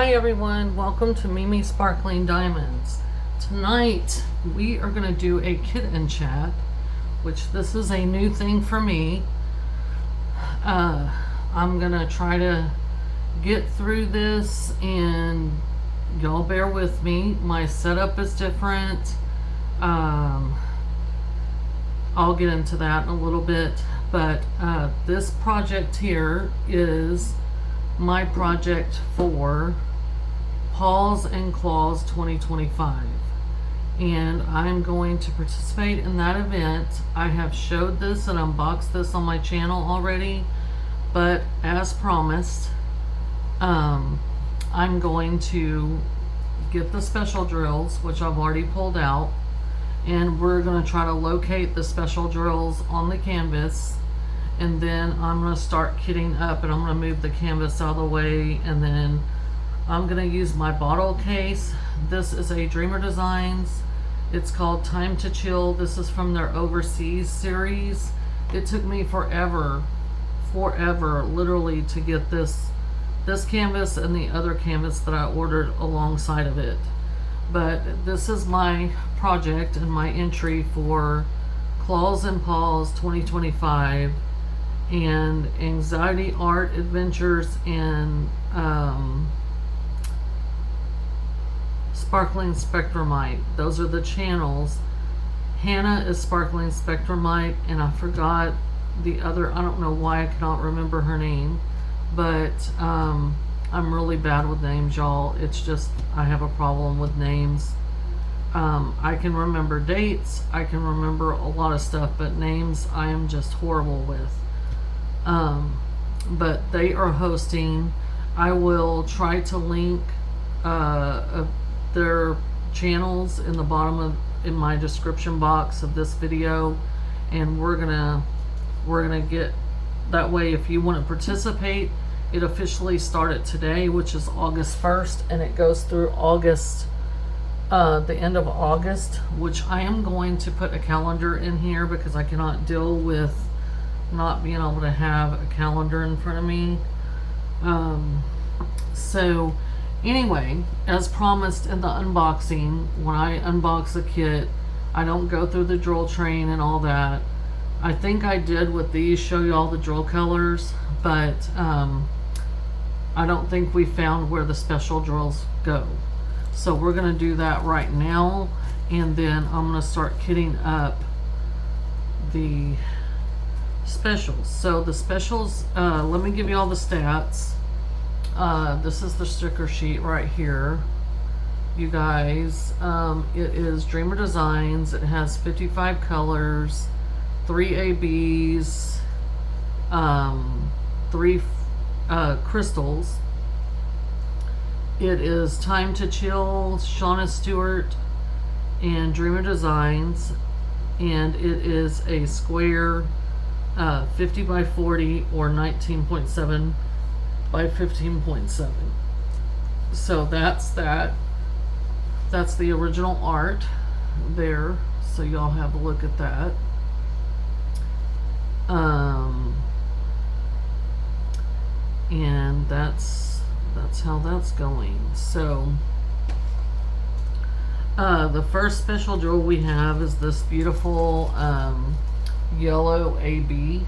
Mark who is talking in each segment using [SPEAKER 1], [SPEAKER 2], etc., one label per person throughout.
[SPEAKER 1] Hi everyone, welcome to Mimi Sparkling Diamonds. Tonight we are going to do a kitten chat, which this is a new thing for me. I'm going to try to get through this and y'all bear with me. My setup is different. I'll get into that in a little bit, but this project here is my project for Paws and Claws 2025, and I'm going to participate in that event. I have showed this and unboxed this on my channel already, but as promised, I'm going to get the special drills, which I've already pulled out, and we're going to try to locate the special drills on the canvas. And then I'm going to start kitting up, and I'm going to move the canvas out of the way, and then I'm going to use my bottle case. This is a Dreamer Designs. It's called Time to Chill. This is from their Overseas series. It took me forever, literally, to get this canvas and the other canvas that I ordered alongside of it. But this is my project and my entry for Claws and Paws 2025. And Anxiety Art Adventures and Sparkling Spectrumite. Those are the channels. Hannah is Sparkling Spectrumite, and I forgot the other. I don't know why I cannot remember her name, but I'm really bad with names, y'all. It's just I have a problem with names. I can remember dates, I can remember a lot of stuff, but names I am just horrible with. But they are hosting. I will try to link their channels in the bottom in my description box of this video, and we're gonna get that way. If you want to participate, it officially started today, which is August 1st, and it goes through August, the end of August, which I am going to put a calendar in here because I cannot deal with not being able to have a calendar in front of me. So anyway, as promised in the unboxing, when I unbox a kit, I don't go through the drill train and all that. I think I did with these, show you all the drill colors, but I don't think we found where the special drills go. So we're going to do that right now, and then I'm going to start kitting up the specials. So the specials, let me give you all the stats. This is the sticker sheet right here, you guys. It is Dreamer Designs. It has 55 colors, 3 ABs, 3 crystals. It is Time to Chill, Shauna Stewart, and Dreamer Designs, and it is a square 50 by 40 or 19.7 by 15.7. So that's that. That's the original art there. So y'all have a look at that. And that's how that's going. So the first special drill we have is this beautiful yellow AB.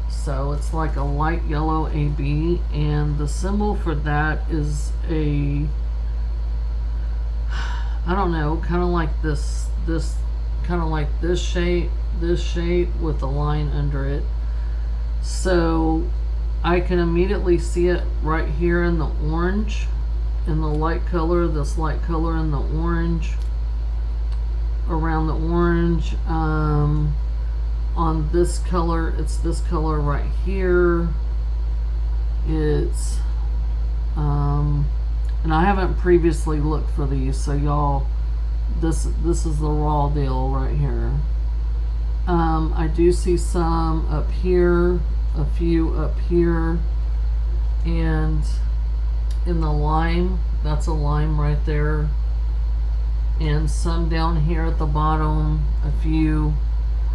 [SPEAKER 1] So it's like a light yellow AB, and the symbol for that is a, I don't know, kind of like this kind of like this shape with a line under it. So I can immediately see it right here in the orange, in the light color, this light color in the orange, around the orange. On this color, it's this color right here. It's and I haven't previously looked for these, so y'all, this is the raw deal right here. I do see some up here, a few up here, and in the lime, that's a lime right there, and some down here at the bottom, a few.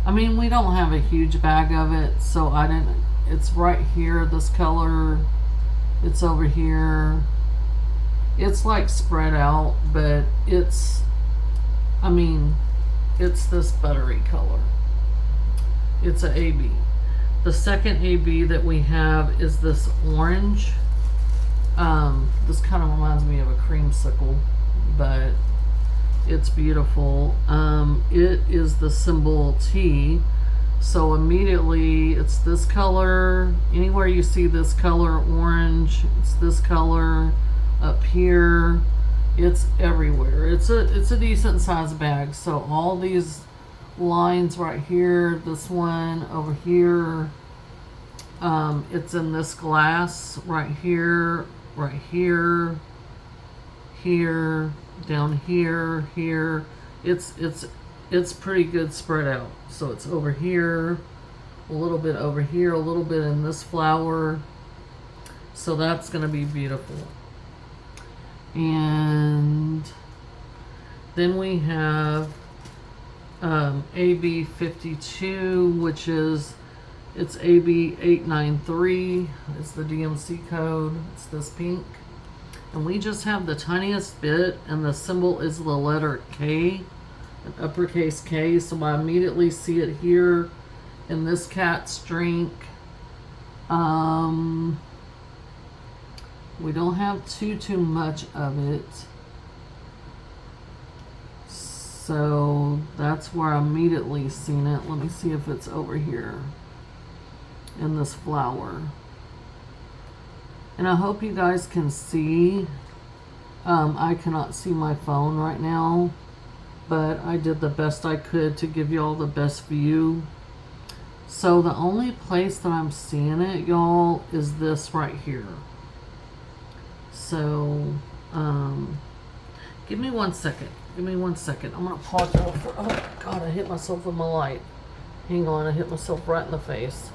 [SPEAKER 1] I mean, we don't have a huge bag of it, so I didn't, it's right here, this color, it's over here, It's like spread out, but it's, I mean, it's this buttery color. It's a AB. The second AB that we have is this orange. This kind of reminds me of a creamsicle, but it's beautiful. It is the symbol T. So immediately it's this color. Anywhere you see this color, orange, it's this color. Up here, it's everywhere. It's a decent sized bag. So all these lines right here, this one over here, it's in this glass right here, here, down here, here. It's pretty good spread out. So it's over here, a little bit over here, a little bit in this flower. So that's going to be beautiful. And then we have AB 52, which is, it's AB 893. It's the DMC code. It's this pink. And we just have the tiniest bit, and the symbol is the letter K, an uppercase K. So I immediately see it here in this cat's drink. We don't have too much of it. So that's where I immediately seen it. Let me see if it's over here in this flower. And I hope you guys can see. I cannot see my phone right now, but I did the best I could to give you all the best view. So the only place that I'm seeing it, y'all, is this right here. So, give me 1 second. Give me 1 second. I'm going to pause it over. Oh, God, I hit myself with my light. Hang on, I hit myself right in the face.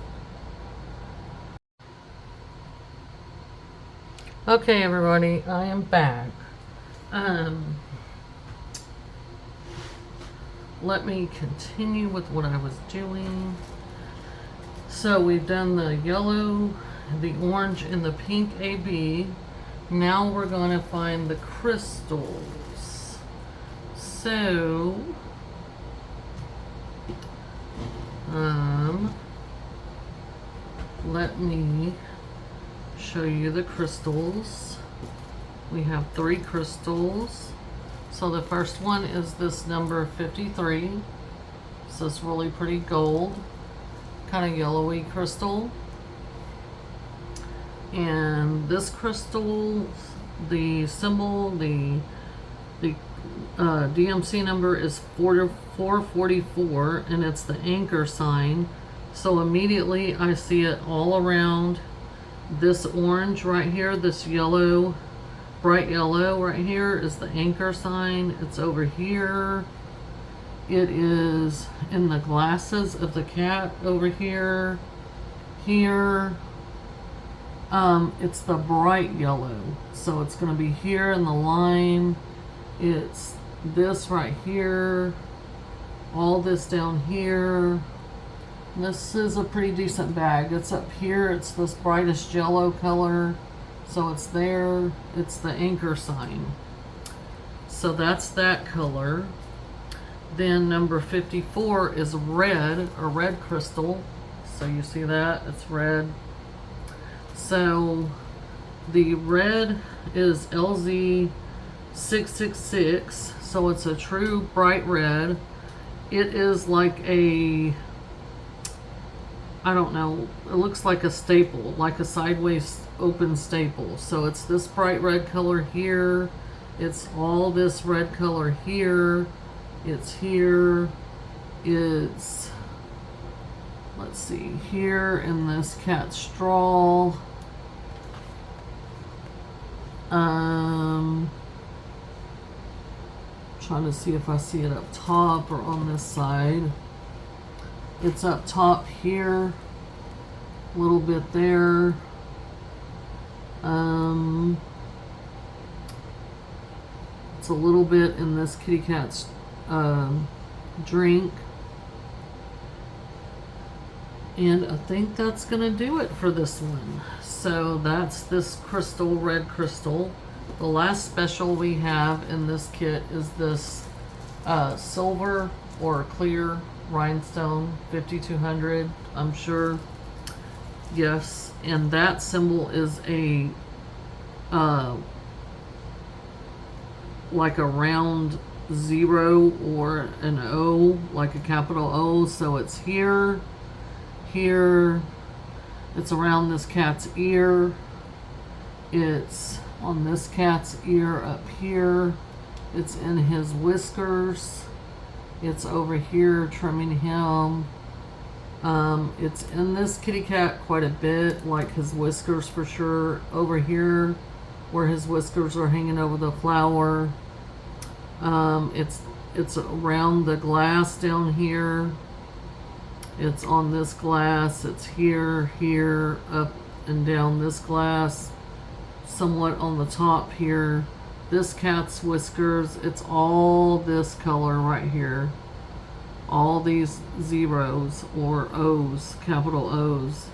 [SPEAKER 1] Okay, everybody, I am back. Let me continue with what I was doing. So we've done the yellow, the orange, and the pink AB. Now we're going to find the crystals. So, let me show you the crystals. We have 3 crystals. So the first one is this number 53. So it's really pretty gold, kind of yellowy crystal. And this crystal, the symbol, the DMC number is 444, and it's the anchor sign. So immediately I see it all around. This orange right here, this yellow, bright yellow right here is the anchor sign. It's over here. It is in the glasses of the cat over here. Here. It's the bright yellow. So it's going to be here in the line. It's this right here. All this down here. This is a pretty decent bag. It's up here. It's this brightest yellow color. So it's there. It's the anchor sign. So that's that color. Then number 54 is red, a red crystal. So you see that? It's red. So the red is LZ 666. So it's a true bright red. It is like a, I don't know, it looks like a staple, like a sideways open staple. So it's this bright red color here. It's all this red color here. It's here. It's, let's see, here in this cat straw. Trying to see if I see it up top or on this side. It's up top here, a little bit there. It's a little bit in this kitty cat's drink. And I think that's gonna do it for this one. So that's this crystal, red crystal. The last special we have in this kit is this silver or clear rhinestone 5200, I'm sure. Yes, and that symbol is a like a round 0 or an O, like a capital O. So it's here, here, it's around this cat's ear, it's on this cat's ear up here, it's in his whiskers, it's over here trimming him. It's in this kitty cat quite a bit, like his whiskers for sure. Over here where his whiskers are hanging over the flower. It's around the glass down here. It's on this glass. It's here, here, up and down this glass. Somewhat on the top here. This cat's whiskers, it's all this color right here. All these zeros or O's, capital O's.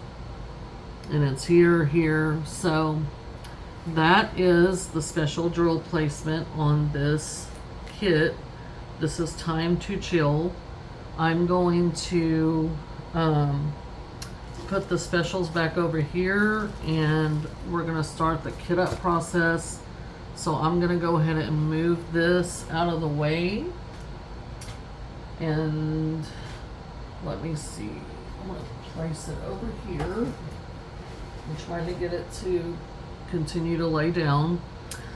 [SPEAKER 1] And it's here, here. So that is the special drill placement on this kit. This is Time to Chill. I'm going to put the specials back over here, and we're going to start the kit up process. So I'm going to go ahead and move this out of the way. And let me see. I'm going to place it over here. I'm trying to get it to continue to lay down.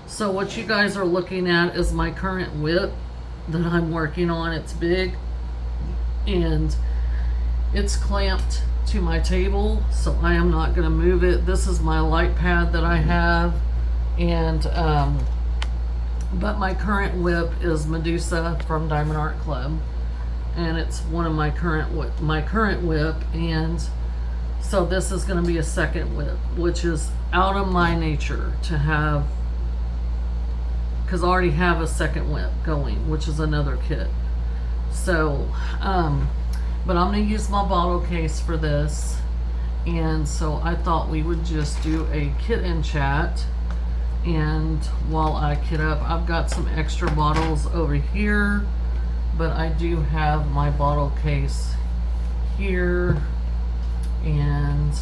[SPEAKER 1] So what you guys are looking at is my current whip that I'm working on. It's big and it's clamped to my table, so I am not going to move it. This is my light pad that I have, and but my current whip is Medusa from Diamond Art Club, and it's one of my current whip, and so this is going to be a second whip, which is out of my nature to have, because I already have a second whip going, which is another kit. So but I'm going to use my bottle case for this, and so I thought we would just do a kit and chat. And while I kit up, I've got some extra bottles over here, but I do have my bottle case here, and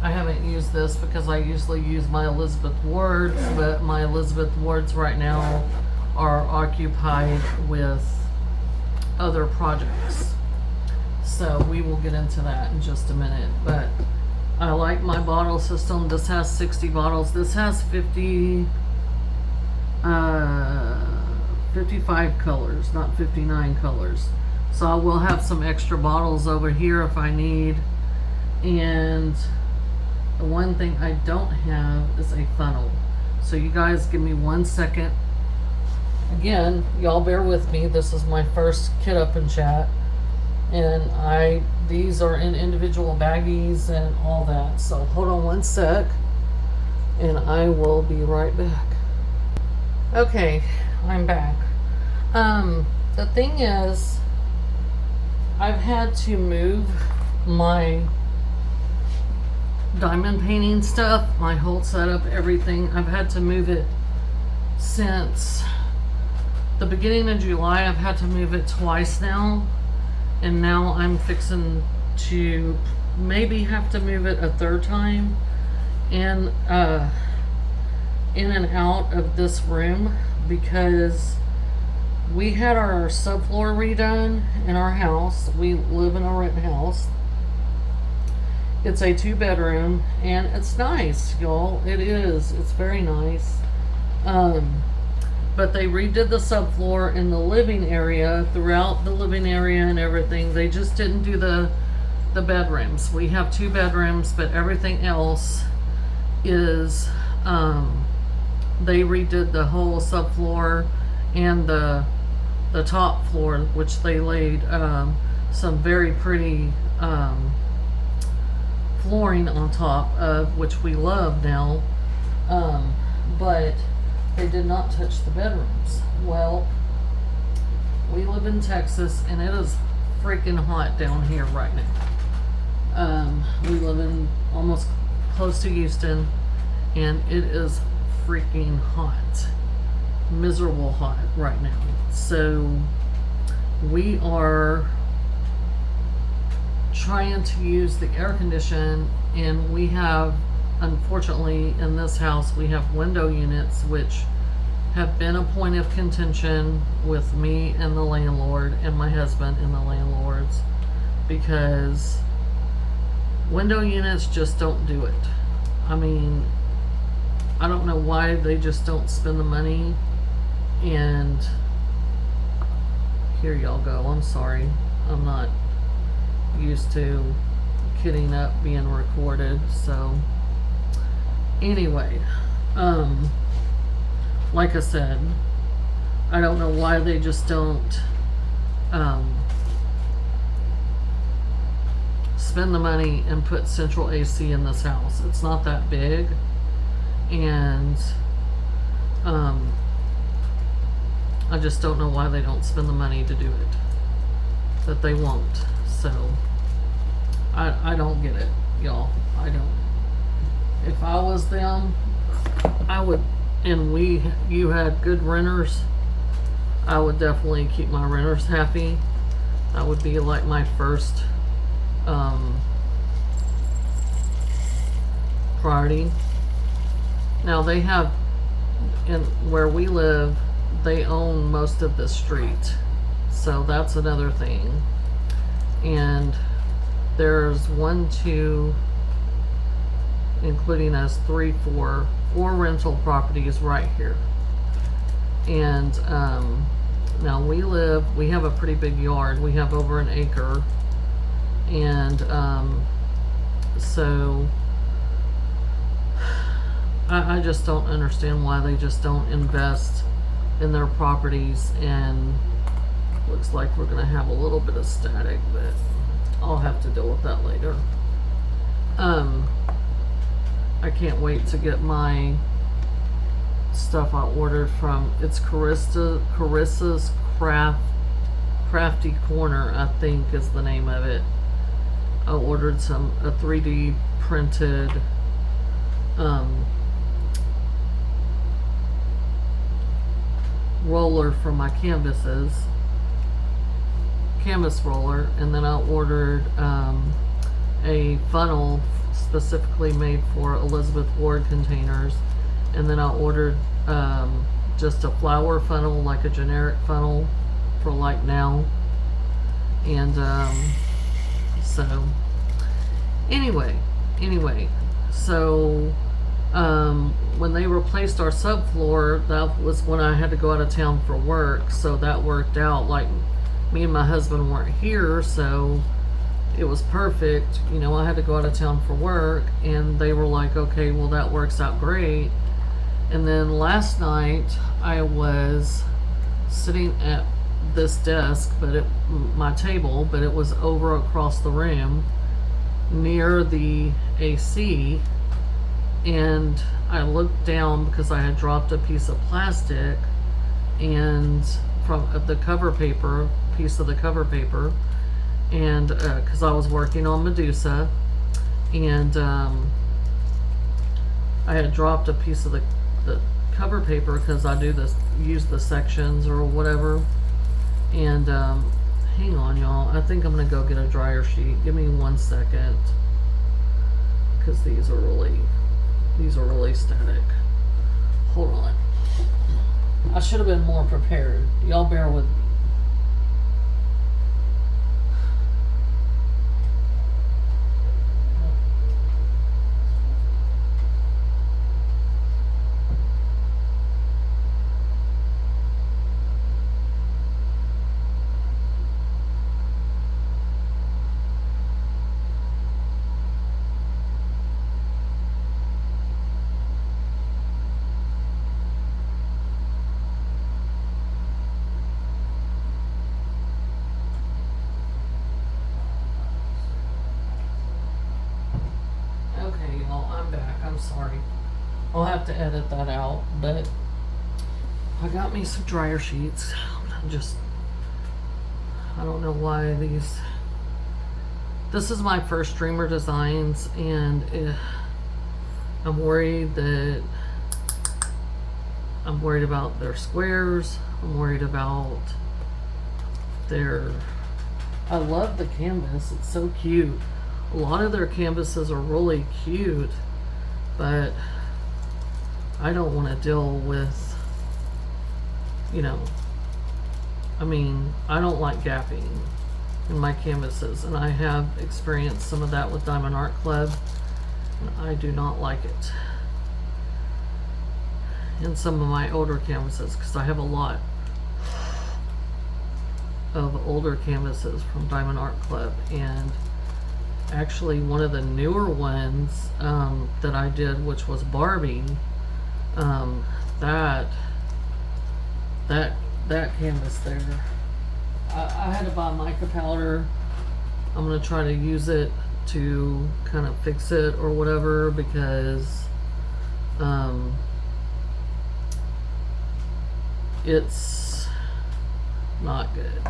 [SPEAKER 1] I haven't used this because I usually use my Elizabeth Wards, but my Elizabeth Wards right now are occupied with other projects. So we will get into that in just a minute, but I like my bottle system. This has 60 bottles. This has 55 colors, not 59 colors. So I will have some extra bottles over here if I need. And the one thing I don't have is a funnel. So you guys give me 1 second. Again, y'all bear with me. This is my first kit up and chat. And these are in individual baggies and all that. So hold on 1 sec, and I will be right back. Okay, I'm back. The thing is, I've had to move my diamond painting stuff, my whole setup, everything. I've had to move it since the beginning of July. I've had to move it twice now. And now I'm fixing to maybe have to move it a third time, and in and out of this room, because we had our subfloor redone in our house. We live in a rent house. It's a 2-bedroom, and it's nice, y'all. It is. It's very nice. But they redid the subfloor in the living area, throughout the living area and everything. They just didn't do the bedrooms. We have 2 bedrooms, but everything else is, they redid the whole subfloor and the top floor, which they laid some very pretty flooring on top of, which we love now. But they did not touch the bedrooms. Well, we live in Texas, and it is freaking hot down here right now. We live in almost close to Houston, and it is freaking hot, miserable hot right now. So we are trying to use the air condition, and we have, unfortunately, in this house, we have window units, which have been a point of contention with me and the landlord and my husband and the landlords, because window units just don't do it. I mean, I don't know why they just don't spend the money. And here y'all go. I'm sorry. I'm not used to kidding up being recorded. So anyway, like I said, I don't know why they just don't spend the money and put central AC in this house. It's not that big, and I just don't know why they don't spend the money to do it, but they won't. So I don't get it, y'all. I don't. If I was them, I would, and you had good renters, I would definitely keep my renters happy. That would be like my first priority. Now they have, in where we live, they own most of the street, so that's another thing. And there's 1, 2, including us, 3, 4 rental properties right here. And now we have a pretty big yard. We have over an acre, and so I just don't understand why they just don't invest in their properties. And looks like we're gonna have a little bit of static, but I'll have to deal with that later. I can't wait to get my stuff I ordered from, it's Carissa's Crafty Corner, I think is the name of it. I ordered a 3D printed roller for my canvas roller, and then I ordered a funnel specifically made for Elizabeth Ward containers, and then I ordered just a flower funnel, like a generic funnel for like now. And so anyway, so when they replaced our subfloor, that was when I had to go out of town for work, so that worked out. Like, me and my husband weren't here, so it was perfect. You know, I had to go out of town for work, and they were like, okay, well, that works out great. And then last night I was sitting at this desk, my table, but it was over across the room near the AC, and I looked down because I had dropped a piece of plastic and from the cover paper, piece of the cover paper, and because I was working on Medusa, and I had dropped a piece of the cover paper because I use the sections or whatever. And hang on, y'all, I think I'm gonna go get a dryer sheet. Give me 1 second, because these are really static. Hold on. I should have been more prepared. Y'all bear with me. I'm sorry. I'll have to edit that out, but I got me some dryer sheets. I don't know why this is my first Dreamer Designs, and I'm worried that I'm worried about their squares. I'm worried about their, I love the canvas. It's so cute. A lot of their canvases are really cute, but I don't want to deal with, you know, I mean, I don't like gapping in my canvases, and I have experienced some of that with Diamond Art Club, and I do not like it in some of my older canvases, because I have a lot of older canvases from Diamond Art Club. And actually one of the newer ones that I did, which was Barbie, that canvas there, I had to buy mica powder. I'm gonna try to use it to kind of fix it or whatever, because it's not good.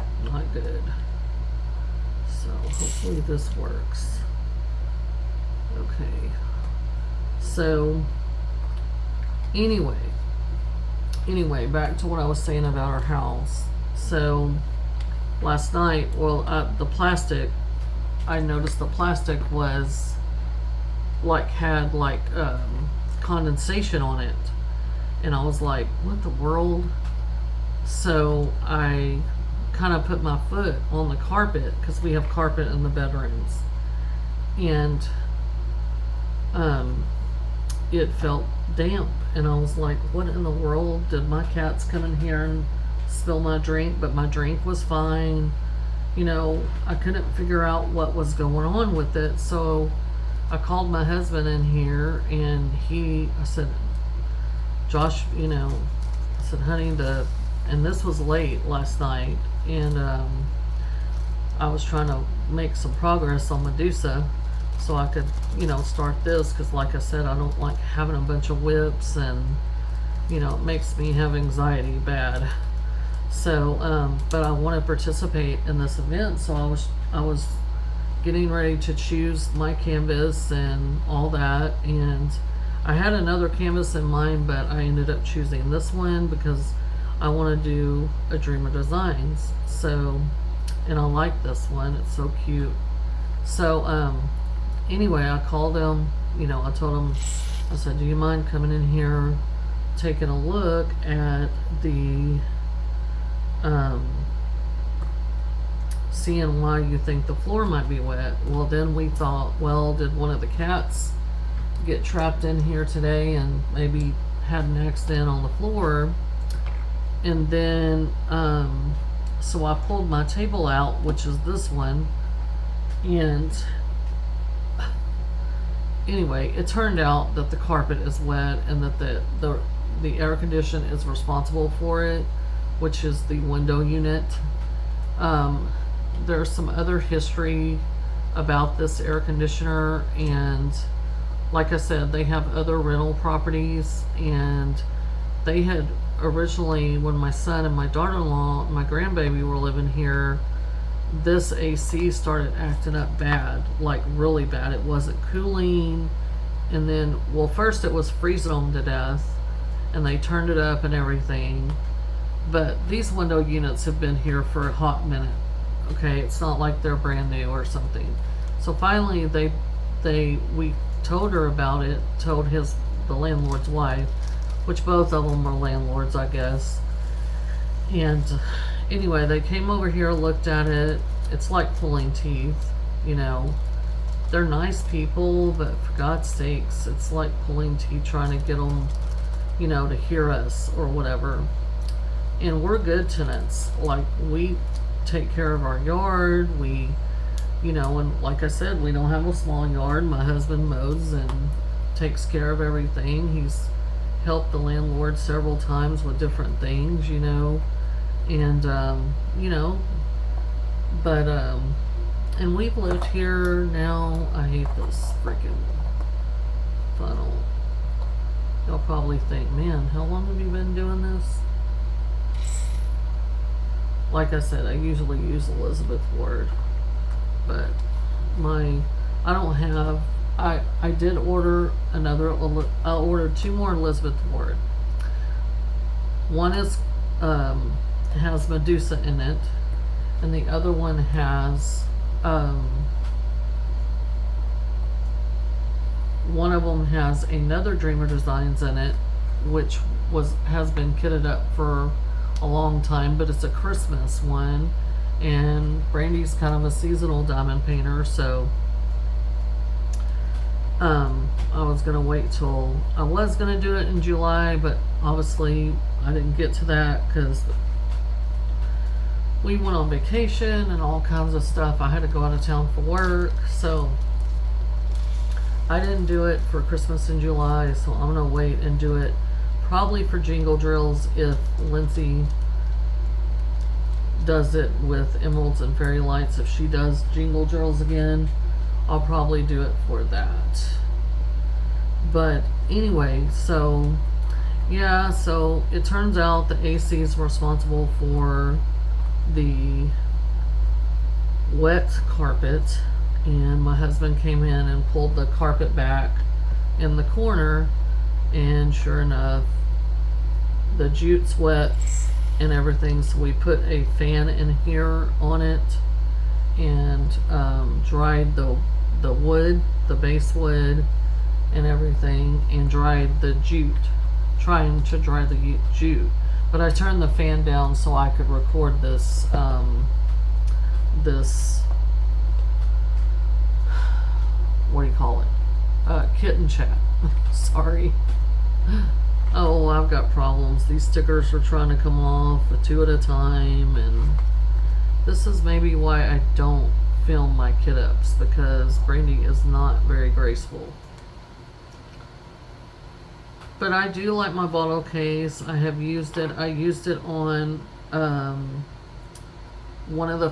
[SPEAKER 1] So hopefully this works. Okay, so anyway, back to what I was saying about our house. So last night, well, the plastic, I noticed the plastic was like, had like condensation on it, and I was like, what the world? So I kind of put my foot on the carpet, because we have carpet in the bedrooms, and it felt damp, and I was like, what in the world? Did my cats come in here and spill my drink? But my drink was fine. You know, I couldn't figure out what was going on with it. So I called my husband in here, and I said, Josh, you know, I said, honey, and this was late last night, and I was trying to make some progress on Medusa, so I could, you know, start this, because like I said, I don't like having a bunch of whips, and, you know, it makes me have anxiety bad. So but I want to participate in this event, so I was getting ready to choose my canvas and all that, and I had another canvas in mind, but I ended up choosing this one because I want to do a Dream of Designs. So, and I like this one, it's so cute. So anyway, I called him, you know, I told him, I said, do you mind coming in here, taking a look at the seeing why you think the floor might be wet. Well, then we thought, well, did one of the cats get trapped in here today and maybe had an accident on the floor? And then so I pulled my table out, which is this one, and anyway, it turned out that the carpet is wet, and that the air condition is responsible for it, which is the window unit. There's some other history about this air conditioner, and like I said, they have other rental properties, and they had originally, when my son and my daughter-in-law, my grandbaby, were living here, this AC started acting up bad, like really bad. It wasn't cooling, and then, well, first it was freezing them to death, and they turned it up and everything. But these window units have been here for a hot minute. Okay, it's not like they're brand new or something. So finally, we told her about it. Told the landlord's wife, which both of them are landlords, I guess. And anyway, they came over here, looked at it. It's like pulling teeth, you know. They're nice people, but for God's sakes, it's like pulling teeth trying to get them, you know, to hear us or whatever. And we're good tenants. Like, we take care of our yard. We, you know, and like I said, we don't have a small yard. My husband mows and takes care of everything. He's helped the landlord several times with different things, you know. And, you know, but, and we've lived here now. I hate this freaking funnel. Y'all probably think, man, how long have you been doing this? Like I said, I usually use Elizabeth Word, but I did order I ordered 2 more Elizabeth Word. One is has Medusa in it, and the other one has one of them has another Dreamer Designs in it, which has been kitted up for a long time, but it's a Christmas one, and Brandy's kind of a seasonal diamond painter, so I was gonna wait till I was gonna do it in July, but obviously I didn't get to that because we went on vacation and all kinds of stuff. I had to go out of town for work, so I didn't do it for Christmas in July, so I'm gonna wait and do it probably for Jingle Drills if Lindsay does it with Emeralds and Fairy Lights. If she does Jingle Drills again, I'll probably do it for that. But anyway, so yeah, so it turns out the AC is responsible for the wet carpet, and my husband came in and pulled the carpet back in the corner, and sure enough the jute's wet and everything, so we put a fan in here on it and dried the wood, the base wood and everything, and dried the jute, trying to dry the jute. But I turned the fan down so I could record this this, what do you call it, kitten chat. Sorry. Oh, I've got problems. These stickers are trying to come off two at a time, and this is maybe why I don't film my kit ups, because Brandy is not very graceful. But I do like my bottle case. I have used it. I used it on one of the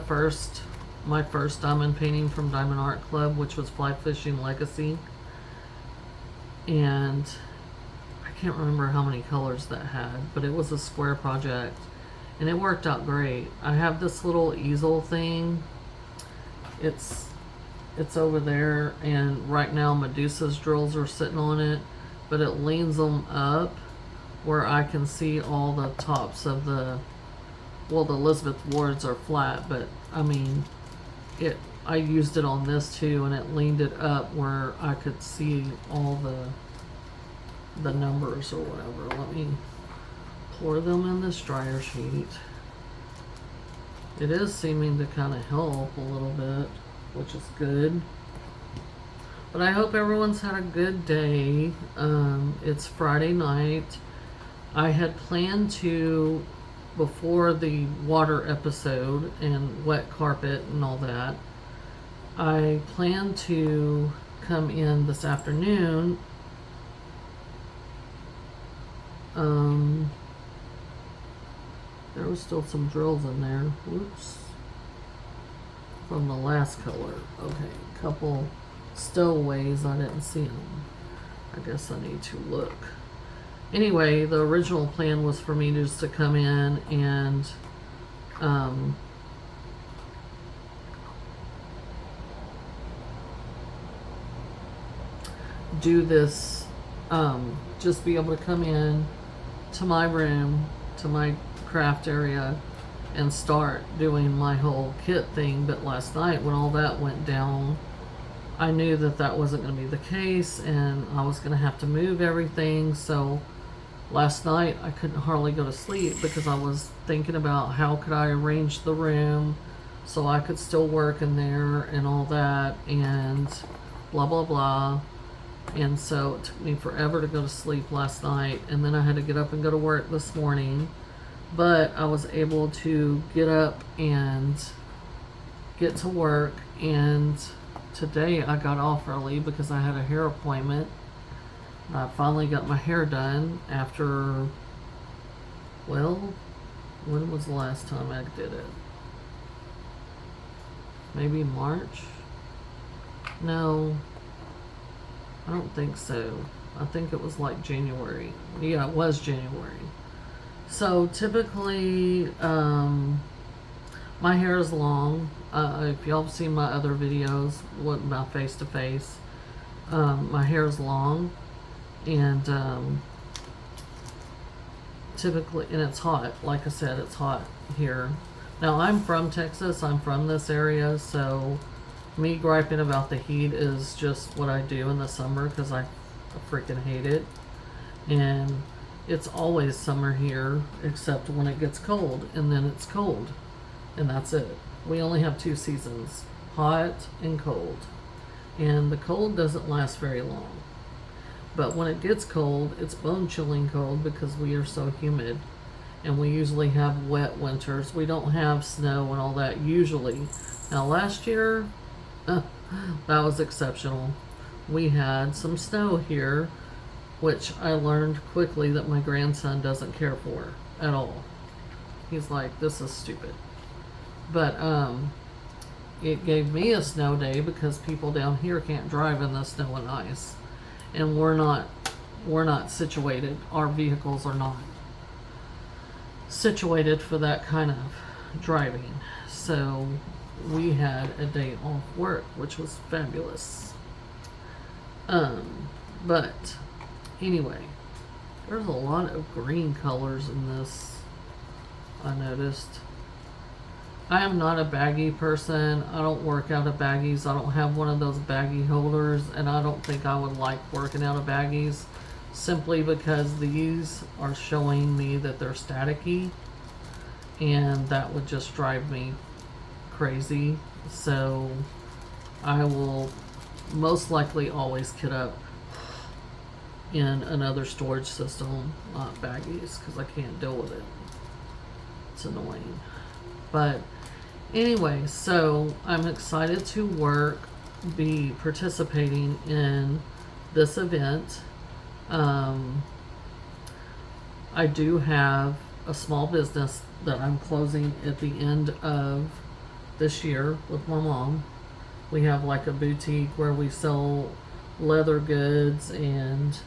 [SPEAKER 1] my first diamond painting from Diamond Art Club, which was Fly Fishing Legacy, and I can't remember how many colors that had, but it was a square project and it worked out great. I have this little easel thing. It's over there, and right now Medusa's drills are sitting on it, but it leans them up where I can see all the tops of the Elizabeth Wards are flat, but I mean, I used it on this too, and it leaned it up where I could see all the numbers or whatever. Let me pour them in this dryer sheet. It is seeming to kind of help a little bit, which is good. But I hope everyone's had a good day. It's Friday night. I had planned to, before the water episode and wet carpet and all that, I planned to come in this afternoon. There was still some drills in there. Whoops. From the last color. Okay, a couple stowaways. I didn't see them. I guess I need to look. Anyway, the original plan was for me just to come in and do this, just be able to come in to my room, to my craft area, and start doing my whole kit thing. But last night when all that went down, I knew that that wasn't going to be the case, and I was going to have to move everything. So last night I couldn't hardly go to sleep because I was thinking about how could I arrange the room so I could still work in there and all that, and blah blah blah. And so it took me forever to go to sleep last night, and then I had to get up and go to work this morning. But I was able to get up and get to work, and today I got off early because I had a hair appointment. I finally got my hair done after, well, when was the last time I did it? Maybe March? No, I don't think so. I think it was like January. Yeah, it was January. So typically, my hair is long. If y'all have seen my other videos, my face to face, my hair is long, and typically, and it's hot. Like I said, it's hot here. Now, I'm from Texas. I'm from this area, so me griping about the heat is just what I do in the summer because I freaking hate it. And it's always summer here, except when it gets cold, and then it's cold, and that's it. We only have 2 seasons, hot and cold. And the cold doesn't last very long. But when it gets cold, it's bone chilling cold because we are so humid. And we usually have wet winters. We don't have snow and all that usually. Now last year, that was exceptional. We had some snow here, which I learned quickly that my grandson doesn't care for at all. He's like, this is stupid. But it gave me a snow day because people down here can't drive in the snow and ice. And we're not situated. Our vehicles are not situated for that kind of driving. So we had a day off work, which was fabulous. But anyway, there's a lot of green colors in this, I noticed. I am not a baggy person. I don't work out of baggies. I don't have one of those baggie holders, and I don't think I would like working out of baggies simply because these are showing me that they're staticky, and that would just drive me crazy. So I will most likely always kit up in another storage system, not baggies, because I can't deal with it. It's annoying. But anyway, so I'm excited to be participating in this event. I do have a small business that I'm closing at the end of this year with my mom. We have like a boutique where we sell leather goods and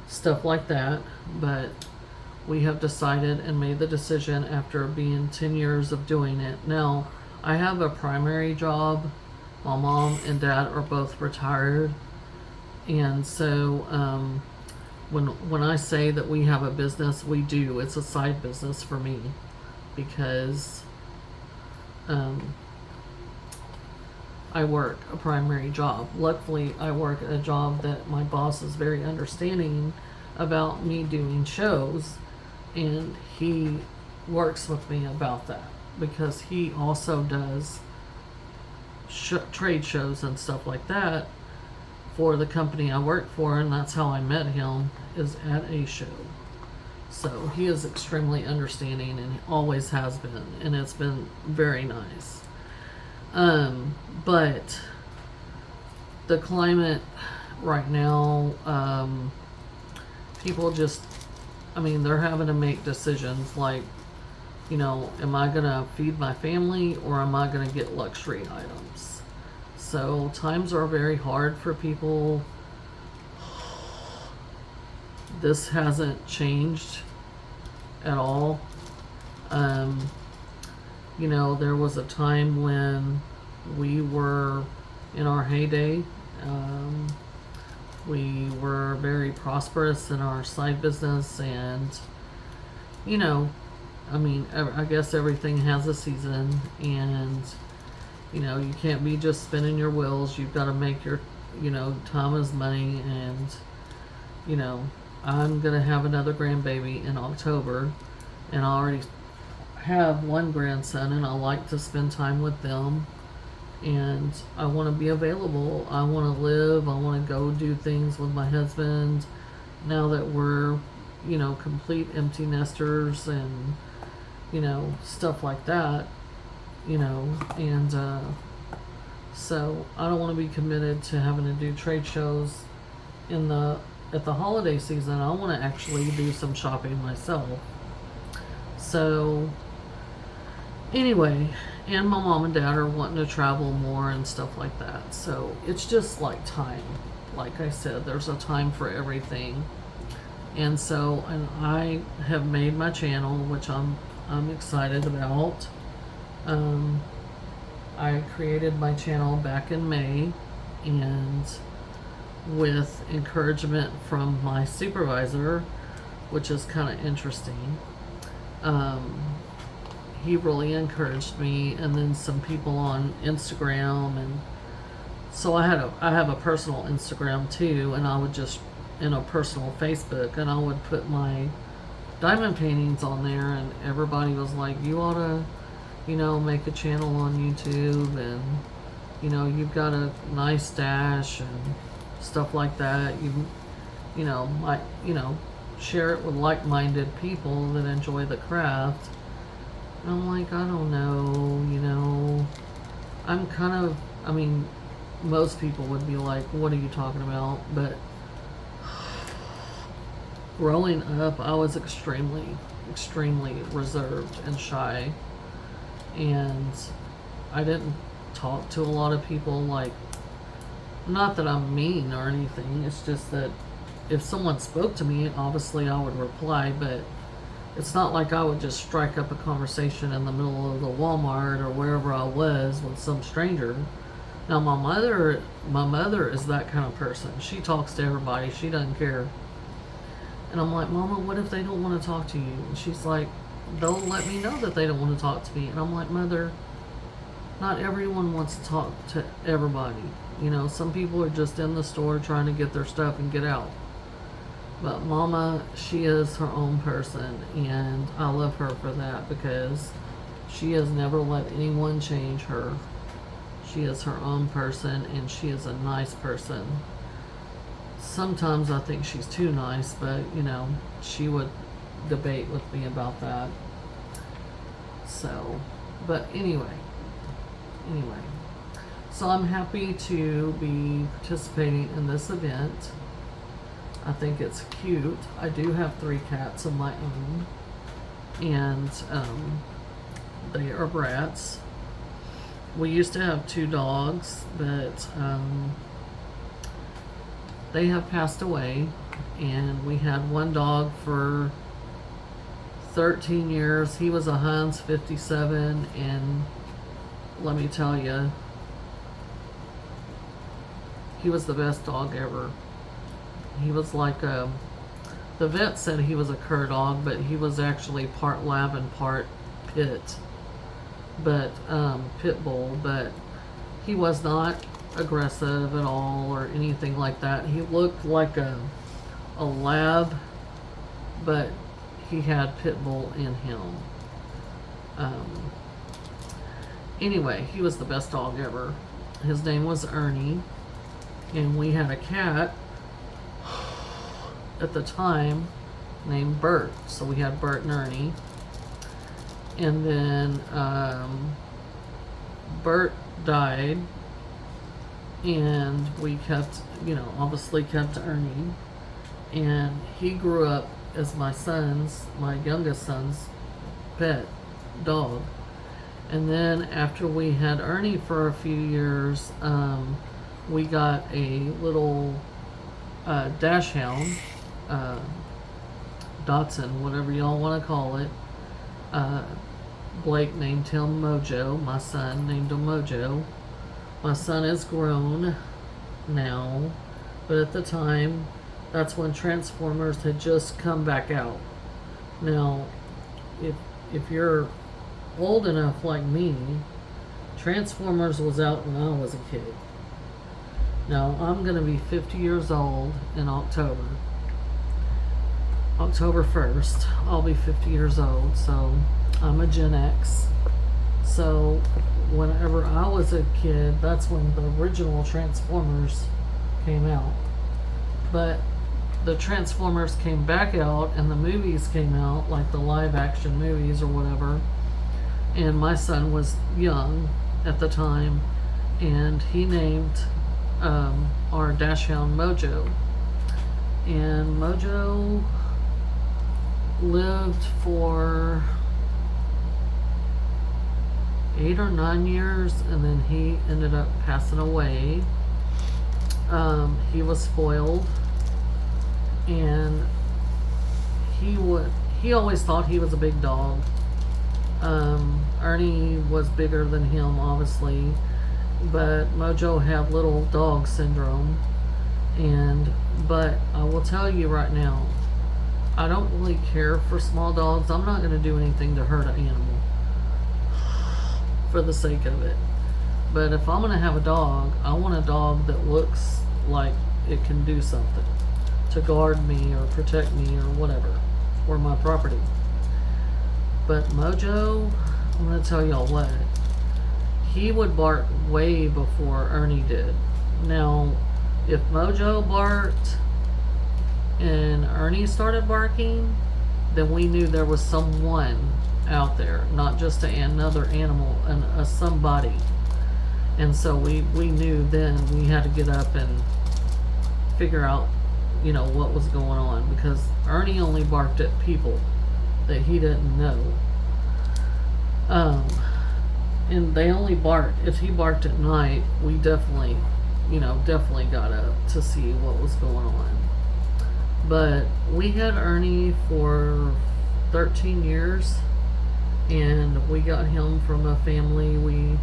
[SPEAKER 1] stuff like that, but we have decided and made the decision after being 10 years of doing it. Now, I have a primary job. My mom and dad are both retired, and so when I say that we have a business, we do. It's a side business for me because I work a primary job. Luckily, I work at a job that my boss is very understanding about me doing shows, and he works with me about that because he also does trade shows and stuff like that for the company I work for, and that's how I met him, is at a show. So he is extremely understanding and always has been, and it's been very nice. But the climate right now, people just, they're having to make decisions like, am I going to feed my family or am I going to get luxury items? So times are very hard for people. This hasn't changed at all. There was a time when we were in our heyday. We were very prosperous in our side business, and I guess everything has a season, and you can't be just spinning your wheels. You've got to make your time is money, and I'm gonna have another grandbaby in October, and I already have one grandson, and I like to spend time with them, and I want to be available. I want to live. I want to go do things with my husband now that we're complete empty nesters and stuff like that, and so I don't want to be committed to having to do trade shows at the holiday season. I want to actually do some shopping myself. So anyway, and my mom and dad are wanting to travel more and stuff like that. So it's just like time. Like I said, there's a time for everything. And so, and I have made my channel, which I'm excited about. I created my channel back in May, and with encouragement from my supervisor, which is kind of interesting. Um, he really encouraged me, and then some people on Instagram, and so I have a personal Instagram too, and I would just, personal Facebook, and I would put my diamond paintings on there, and everybody was like, you ought to, make a channel on YouTube, and you've got a nice stash and stuff like that. Might, share it with like-minded people that enjoy the craft. And I'm like, I don't know, I'm kind of, most people would be like, what are you talking about? But growing up, I was extremely, extremely reserved and shy. And I didn't talk to a lot of people. Like, not that I'm mean or anything, it's just that if someone spoke to me, obviously I would reply, but it's not like I would just strike up a conversation in the middle of the Walmart or wherever I was with some stranger. Now my mother is that kind of person. She talks to everybody. She doesn't care. And I'm like, Mama, what if they don't want to talk to you? And she's like, they'll let me know that they don't want to talk to me. And I'm like, Mother, not everyone wants to talk to everybody. Some people are just in the store trying to get their stuff and get out. But Mama, she is her own person, and I love her for that, because she has never let anyone change her. She is her own person, and she is a nice person. Sometimes I think she's too nice, but she would debate with me about that. So, but anyway. So I'm happy to be participating in this event. I think it's cute. I do have 3 cats of my own, and they are brats. We used to have 2 dogs, but they have passed away, and we had 1 dog for 13 years. He was a Hans 57, and let me tell you, he was the best dog ever. He was like the vet said he was a cur dog, but he was actually part lab and part pit, but pit bull. But he was not aggressive at all or anything like that. He looked like a lab, but he had pit bull in him. Anyway, he was the best dog ever. His name was Ernie, and we had a cat at the time named Bert. So we had Bert and Ernie. And then Bert died, and we kept, obviously kept Ernie. And he grew up as my youngest son's pet dog. And then after we had Ernie for a few years, we got a little dash hound, Dotson, whatever y'all want to call it. Blake named him Mojo. My son named him Mojo. My son is grown now, but at the time, that's when Transformers had just come back out. Now, if you're old enough like me, Transformers was out when I was a kid. Now, I'm going to be 50 years old in October. October 1st, I'll be 50 years old, so I'm a Gen X. So, whenever I was a kid, that's when the original Transformers came out. But the Transformers came back out, and the movies came out, like the live action movies or whatever. And my son was young at the time, and he named our dash hound Mojo. And Mojo lived for 8 or 9 years, and then he ended up passing away. He was spoiled, and he always thought he was a big dog. Ernie was bigger than him, obviously, but Mojo had little dog syndrome. But I will tell you right now, I don't really care for small dogs. I'm not going to do anything to hurt an animal for the sake of it. But if I'm going to have a dog, I want a dog that looks like it can do something to guard me or protect me or whatever, or my property. But Mojo, I'm going to tell y'all what, he would bark way before Ernie did. Now, if Mojo barked and Ernie started barking, then we knew there was someone out there, not just another animal, and a somebody. And so we knew then we had to get up and figure out, what was going on, because Ernie only barked at people that he didn't know. And they only barked, if he barked at night, we definitely got up to see what was going on. But we had Ernie for 13 years, and we got him from a family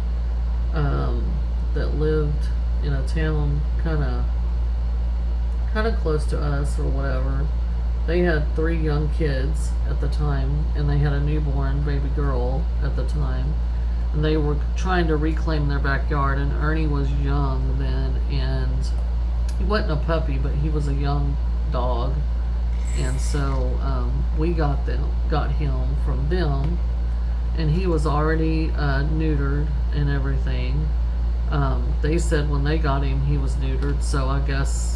[SPEAKER 1] that lived in a town kind of close to us or whatever. They had 3 young kids at the time, and they had a newborn baby girl at the time, and they were trying to reclaim their backyard. And Ernie was young then, and he wasn't a puppy, but he was a young dog. And so we got him from them, and he was already neutered and everything. They said when they got him he was neutered, so I guess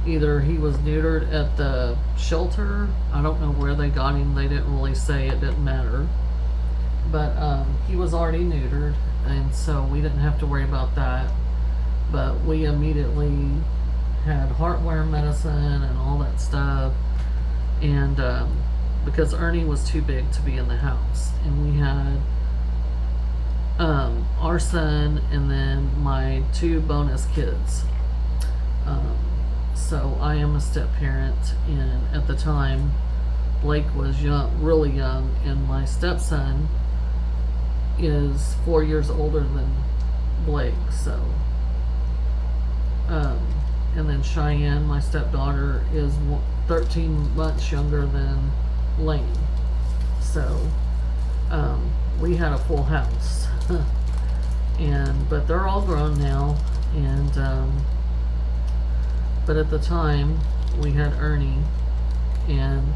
[SPEAKER 1] either he was neutered at the shelter, I don't know where they got him, they didn't really say, it didn't matter, but he was already neutered, and so we didn't have to worry about that. But we immediately had heartworm medicine and all that stuff, and because Ernie was too big to be in the house, and we had our son and then my 2 bonus kids. So I am a step parent, and at the time Blake was young, really young, and my stepson is 4 years older than Blake. So and then Cheyenne, my stepdaughter, is 13 months younger than Lane. So we had a full house. But they're all grown now, and but at the time we had Ernie, and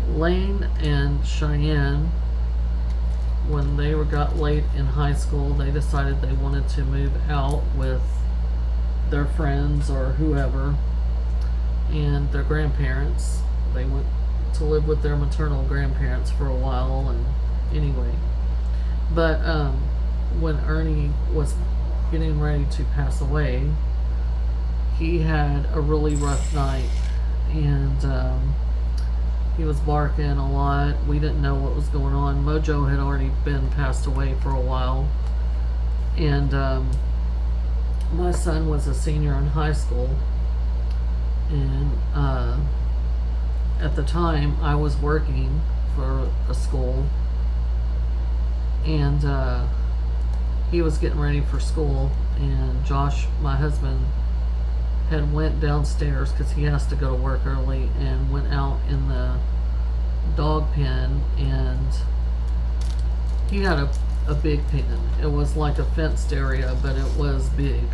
[SPEAKER 1] Lane and Cheyenne, when they got late in high school, they decided they wanted to move out with their friends or whoever and their grandparents. They went to live with their maternal grandparents for a while, and anyway. But when Ernie was getting ready to pass away, he had a really rough night, and he was barking a lot. We didn't know what was going on. Mojo had already been passed away for a while, and my son was a senior in high school, and at the time I was working for a school, and he was getting ready for school, and Josh, my husband, had went downstairs because he has to go to work early, and went out in the dog pen, and he had a big pen. It was like a fenced area, but it was big.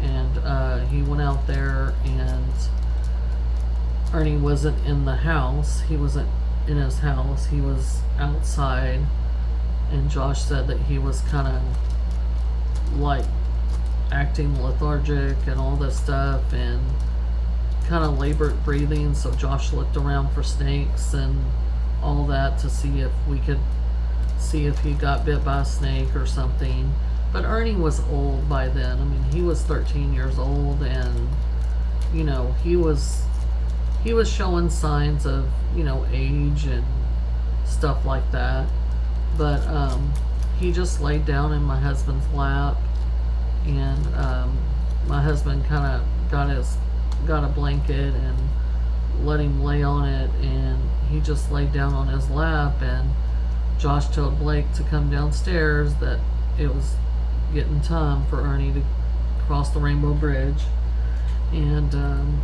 [SPEAKER 1] And he went out there, and Ernie wasn't in the house. He wasn't in his house. He was outside, and Josh said that he was kind of like acting lethargic and all this stuff, and kind of labored breathing. So Josh looked around for snakes and all that to see if we could see if he got bit by a snake or something. But Ernie was old by then. I mean, he was 13 years old, and he was showing signs of age and stuff like that. But he just laid down in my husband's lap, and my husband kind of got a blanket and let him lay on it, and he just laid down on his lap. And Josh told Blake to come downstairs, that it was getting time for Ernie to cross the Rainbow Bridge. And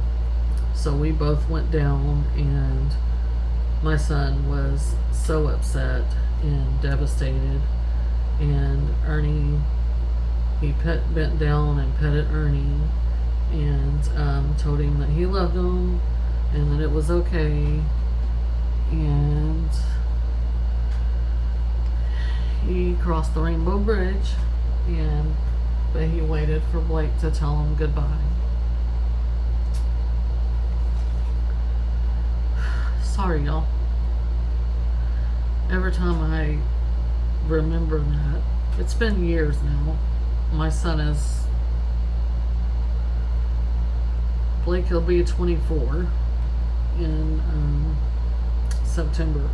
[SPEAKER 1] so we both went down, and my son was so upset and devastated. And Ernie, he bent down and petted Ernie, and told him that he loved him and that it was okay. And he crossed the Rainbow Bridge, but he waited for Blake to tell him goodbye. Sorry, y'all. Every time I remember that, it's been years now. My son is, Blake, he'll be 24 in September.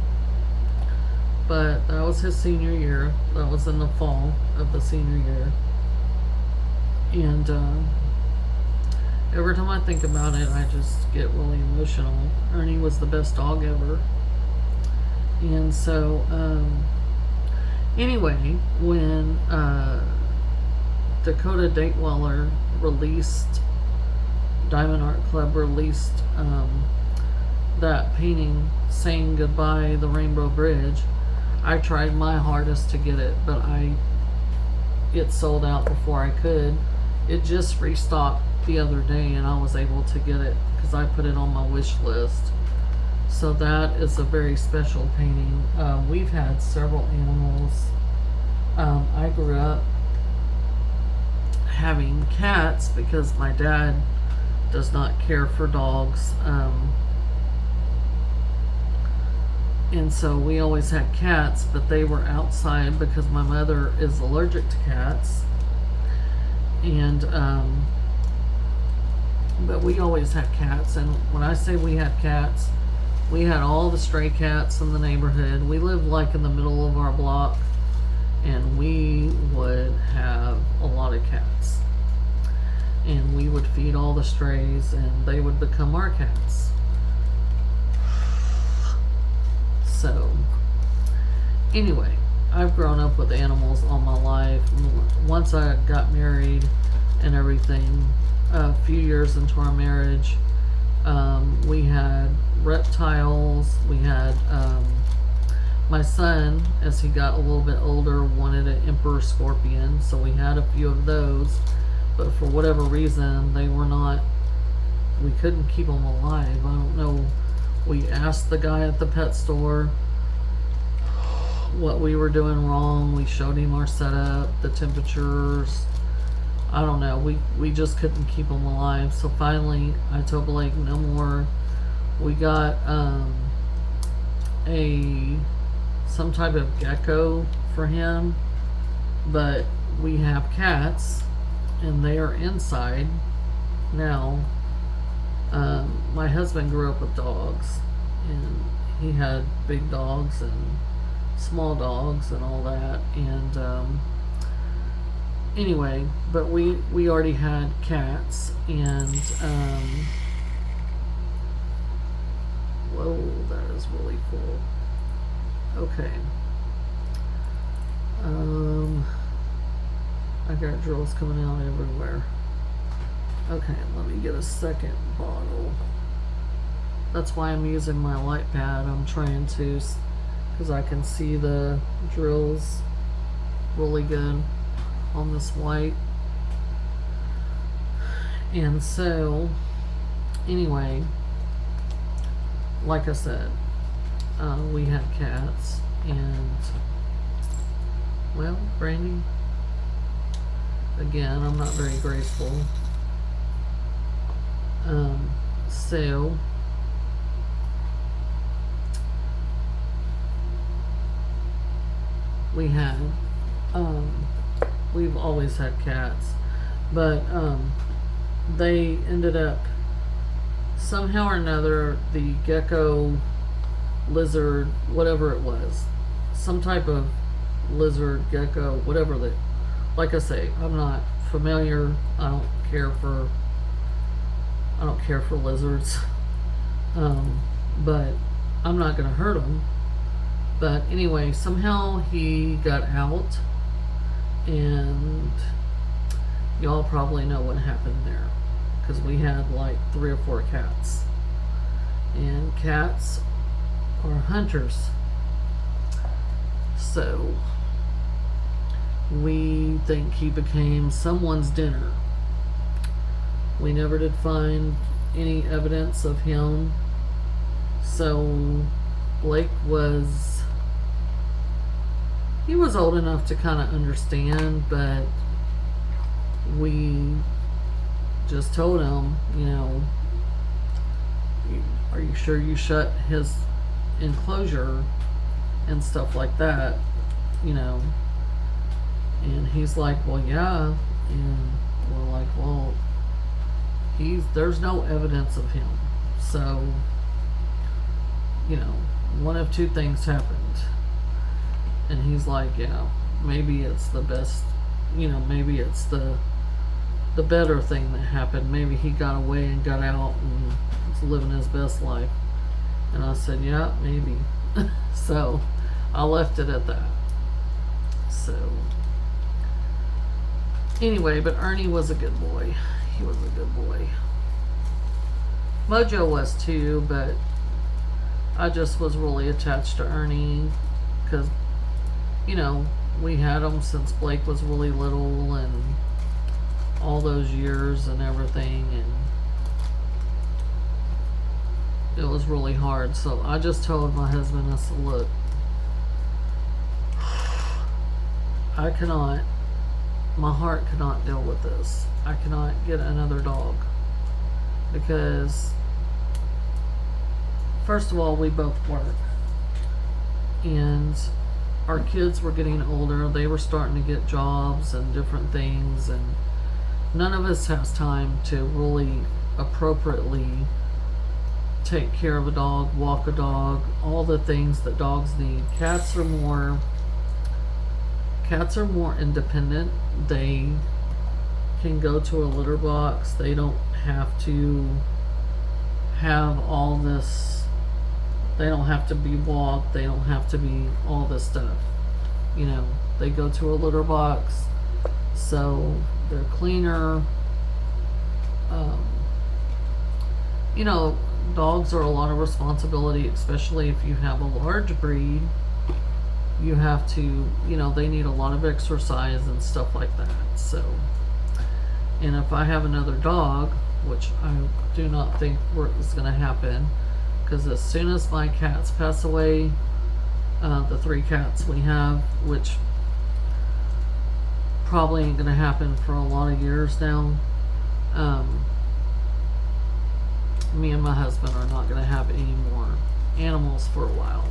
[SPEAKER 1] But that was his senior year. That was in the fall of the senior year. And every time I think about it, I just get really emotional. Ernie was the best dog ever. And so, anyway, when Dakota Dateweller released, Diamond Art Club released that painting saying goodbye the Rainbow Bridge, I tried my hardest to get it, but it sold out before I could. It just restocked the other day, and I was able to get it because I put it on my wish list. So that is a very special painting. We've had several animals. I grew up having cats because my dad does not care for dogs. And so we always had cats, but they were outside because my mother is allergic to cats. And but we always had cats. And when I say we had cats, we had all the stray cats in the neighborhood. We lived like in the middle of our block, and we would have a lot of cats. And we would feed all the strays, and they would become our cats. So, anyway, I've grown up with animals all my life. Once I got married and everything, a few years into our marriage, we had reptiles. We had my son, as he got a little bit older, wanted an emperor scorpion, so we had a few of those. But for whatever reason, we couldn't keep them alive. I don't know. We asked the guy at the pet store what we were doing wrong. We showed him our setup, the temperatures. I don't know. We just couldn't keep them alive. So finally, I told Blake, no more. We got some type of gecko for him, but we have cats, and they are inside now. My husband grew up with dogs, and he had big dogs and small dogs and all that. And anyway, but we already had cats, and whoa, that is really cool. Okay. I got drills coming out everywhere. Okay, let me get a second bottle. That's why I'm using my light pad. I'm trying to, because I can see the drills really good on this white. And so, anyway, like I said, we had cats, and, well, Brandy, again, I'm not very graceful. So we had, we've always had cats, but they ended up, somehow or another, the gecko, lizard, whatever it was, some type of lizard, gecko, whatever they, like I say, I'm not familiar. I don't care for lizards, but I'm not gonna hurt them. But anyway, somehow he got out, and y'all probably know what happened there, because we had like 3 or 4 cats. And cats are hunters. So we think he became someone's dinner. We never did find any evidence of him. So Blake was old enough to kind of understand, but we just told him, are you sure you shut his enclosure and stuff like that, and he's like, well, yeah. And we're like, well, there's no evidence of him, so one of 2 things happened. And he's like, yeah, maybe it's the best, maybe it's the better thing that happened. Maybe he got away and got out and was living his best life. And I said, yeah, maybe. So I left it at that. So anyway, but Ernie was a good boy. He was a good boy. Mojo was too, but I just was really attached to Ernie because, we had him since Blake was really little and all those years and everything, and it was really hard. So I just told my husband, I said, look, my heart cannot deal with this. I cannot get another dog because, first of all, we both work, and our kids were getting older. They were starting to get jobs and different things, and none of us has time to really appropriately take care of a dog, walk a dog, all the things that dogs need. Cats are more independent. They can go to a litter box. They don't have to have all this. They don't have to be walked. They don't have to be all this stuff. They go to a litter box, so they're cleaner. Dogs are a lot of responsibility, especially if you have a large breed. You have to, they need a lot of exercise and stuff like that. So, and if I have another dog, which I do not think is going to happen, because as soon as my cats pass away, the 3 cats we have, which probably ain't going to happen for a lot of years now, me and my husband are not going to have any more animals for a while,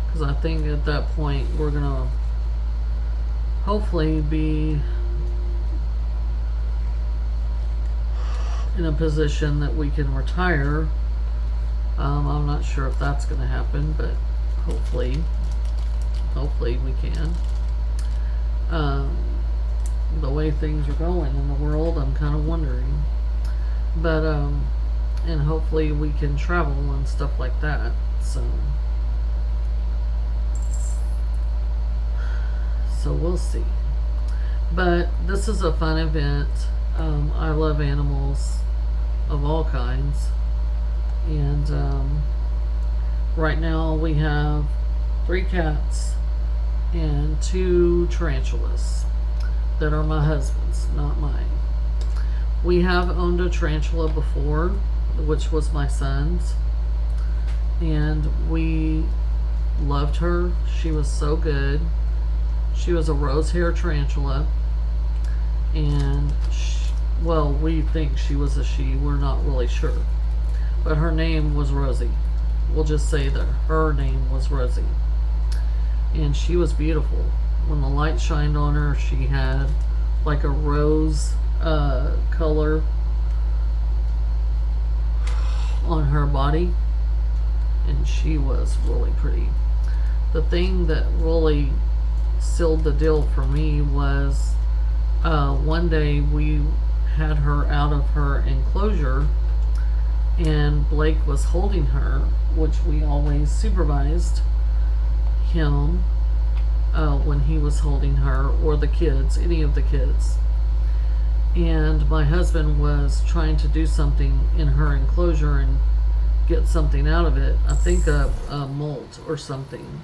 [SPEAKER 1] because I think at that point we're going to hopefully be in a position that we can retire. I'm not sure if that's going to happen, but hopefully we can. The way things are going in the world, I'm kind of wondering, but and hopefully we can travel and stuff like that. So we'll see. But this is a fun event. I love animals of all kinds, and right now we have 3 cats and 2 tarantulas that are my husband's, not mine. We have owned a tarantula before, which was my son's, and we loved her. She was so good. She was a rose hair tarantula, and we think she was a she. We're not really sure, but her name was Rosie. We'll just say that her name was Rosie, and she was beautiful. When the light shined on her, she had like a rose color on her body, and she was really pretty. The thing that really sealed the deal for me was one day we had her out of her enclosure, and Blake was holding her, which we always supervised him when he was holding her, or the kids, any of the kids. and my husband was trying to do something in her enclosure and get something out of it. I think a molt or something.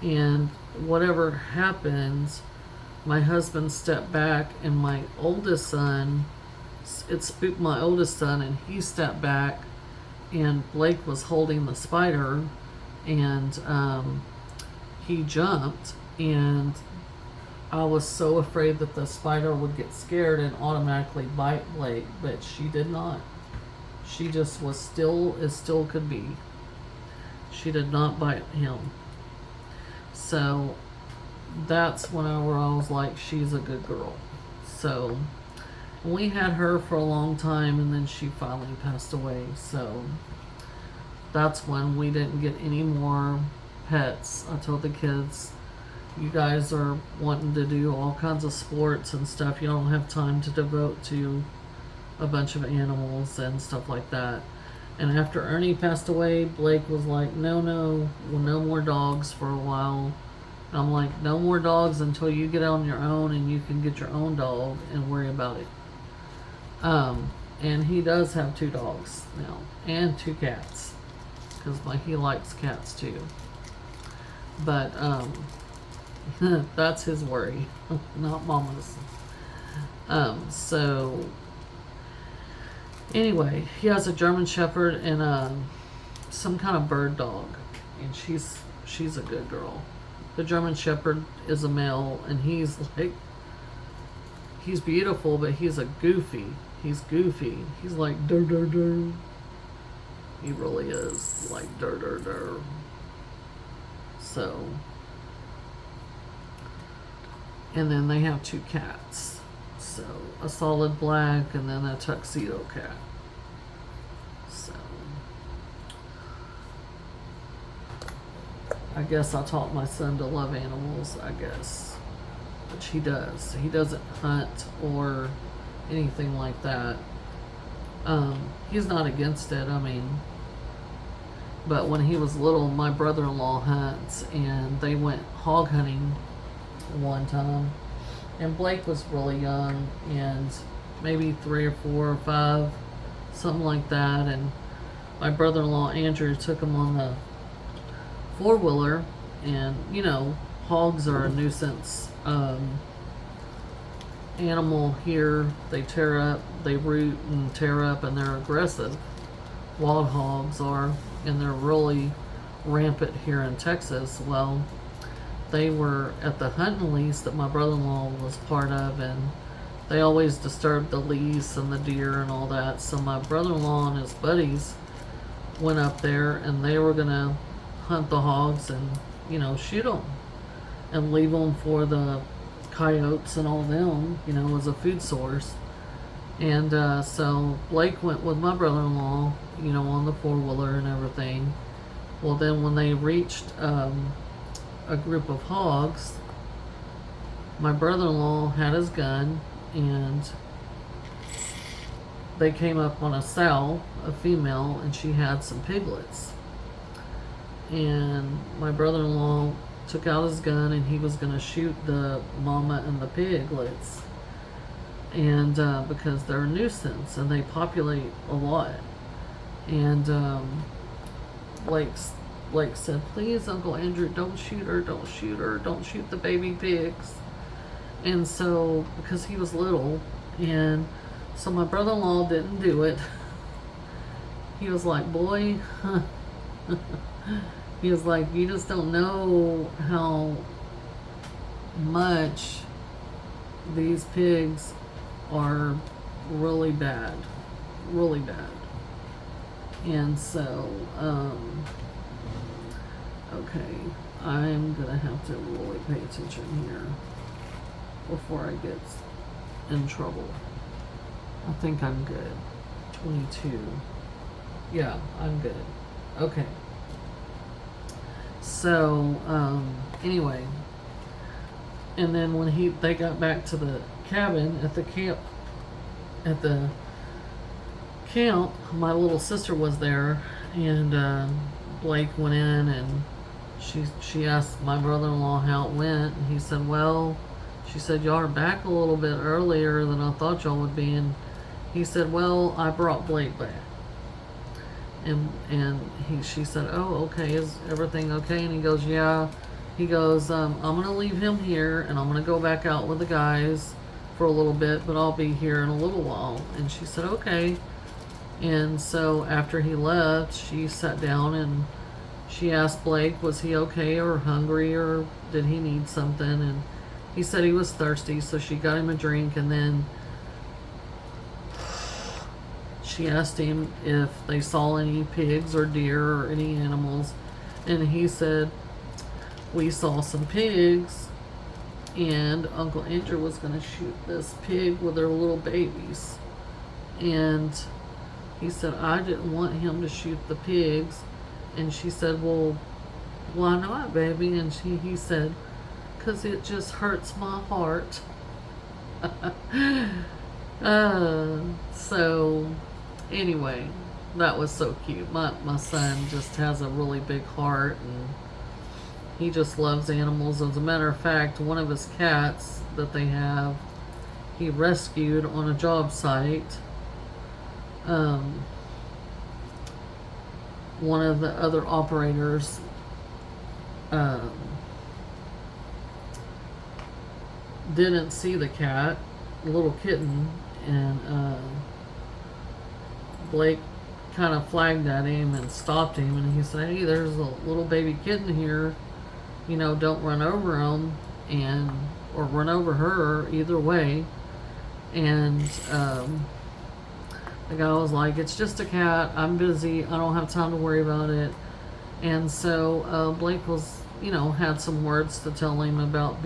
[SPEAKER 1] And whatever happens, my husband stepped back, and my oldest son, it spooked my oldest son, and he stepped back, and Blake was holding the spider, and he jumped, and I was so afraid that the spider would get scared and automatically bite Blake, but she did not. She just was still as still could be. She did not bite him. So that's when I was like, she's a good girl. So we had her for a long time, and then she finally passed away. So that's when we didn't get any more pets. I told the kids, you guys are wanting to do all kinds of sports and stuff. You don't have time to devote to a bunch of animals and stuff like that. And after Ernie passed away, Blake was like, no more dogs for a while. And I'm like, no more dogs until you get on your own and you can get your own dog and worry about it. And he does have 2 dogs now and 2 cats, because he likes cats too. But that's his worry, not Mama's. So anyway, he has a German Shepherd and some kind of bird dog, and she's a good girl. The German Shepherd is a male, and he's beautiful, but he's goofy. He's goofy. He's like dur dur dur. He really is like dur dur dur. So, and then they have 2 cats. So a solid black and then a tuxedo cat. So I guess I taught my son to love animals, I guess. Which he does. He doesn't hunt or anything like that. He's not against it, I mean. But when he was little, my brother-in-law hunts, and they went hog hunting one time. And Blake was really young, and maybe 3 or 4 or 5, something like that. And my brother-in-law Andrew took him on the 4-wheeler, and hogs are a nuisance animal here. They tear up, they root and tear up, and they're aggressive. Wild hogs are, and they're really rampant here in Texas. Well, they were at the hunting lease that my brother-in-law was part of, and they always disturbed the lease and the deer and all that. So my brother-in-law and his buddies went up there, and they were gonna hunt the hogs and shoot them and leave them for the coyotes and all them, as a food source. And so Blake went with my brother-in-law, on the 4-wheeler and everything. Well, then when they reached a group of hogs, my brother-in-law had his gun, and they came up on a sow, a female, and she had some piglets. And my brother-in-law took out his gun, and he was going to shoot the mama and the piglets, and because they're a nuisance and they populate a lot. And Blake said, please, Uncle Andrew, don't shoot her, don't shoot her, don't shoot the baby pigs. And so, because he was little, and so my brother-in-law didn't do it. He was like, boy, he was like, you just don't know how much these pigs are really bad. Really bad. And so, okay, I'm gonna have to really pay attention here before I get in trouble. I think I'm good. 22. Yeah, I'm good. Okay. So, anyway, and then when they got back to the cabin at the camp, my little sister was there, and Blake went in, and she asked my brother-in-law how it went, and he said, well, She said, y'all are back a little bit earlier than I thought y'all would be. And he said, well, I brought Blake back. She said, oh, okay, is everything okay? And he goes, yeah. He goes, I'm going to leave him here, and I'm going to go back out with the guys for a little bit, but I'll be here in a little while. And she said, okay. And so after he left, she sat down and she asked Blake, was he okay or hungry or did he need something? And he said he was thirsty, so she got him a drink, and then she asked him if they saw any pigs or deer or any animals. And he said, we saw some pigs, and Uncle Andrew was going to shoot this pig with their little babies. And he said, I didn't want him to shoot the pigs. And she said, well, why not, baby? And he said, because it just hurts my heart. So anyway, that was so cute. My son just has a really big heart, and he just loves animals. As a matter of fact, one of his cats that they have, he rescued on a job site. One of the other operators didn't see the cat, a little kitten, and Blake kind of flagged at him and stopped him, and he said, hey, there's a little baby kitten here, you know, don't run over him, or run over her, either way. And the guy was like, it's just a cat, I'm busy, I don't have time to worry about it. And so Blake was, you know, had some words to tell him about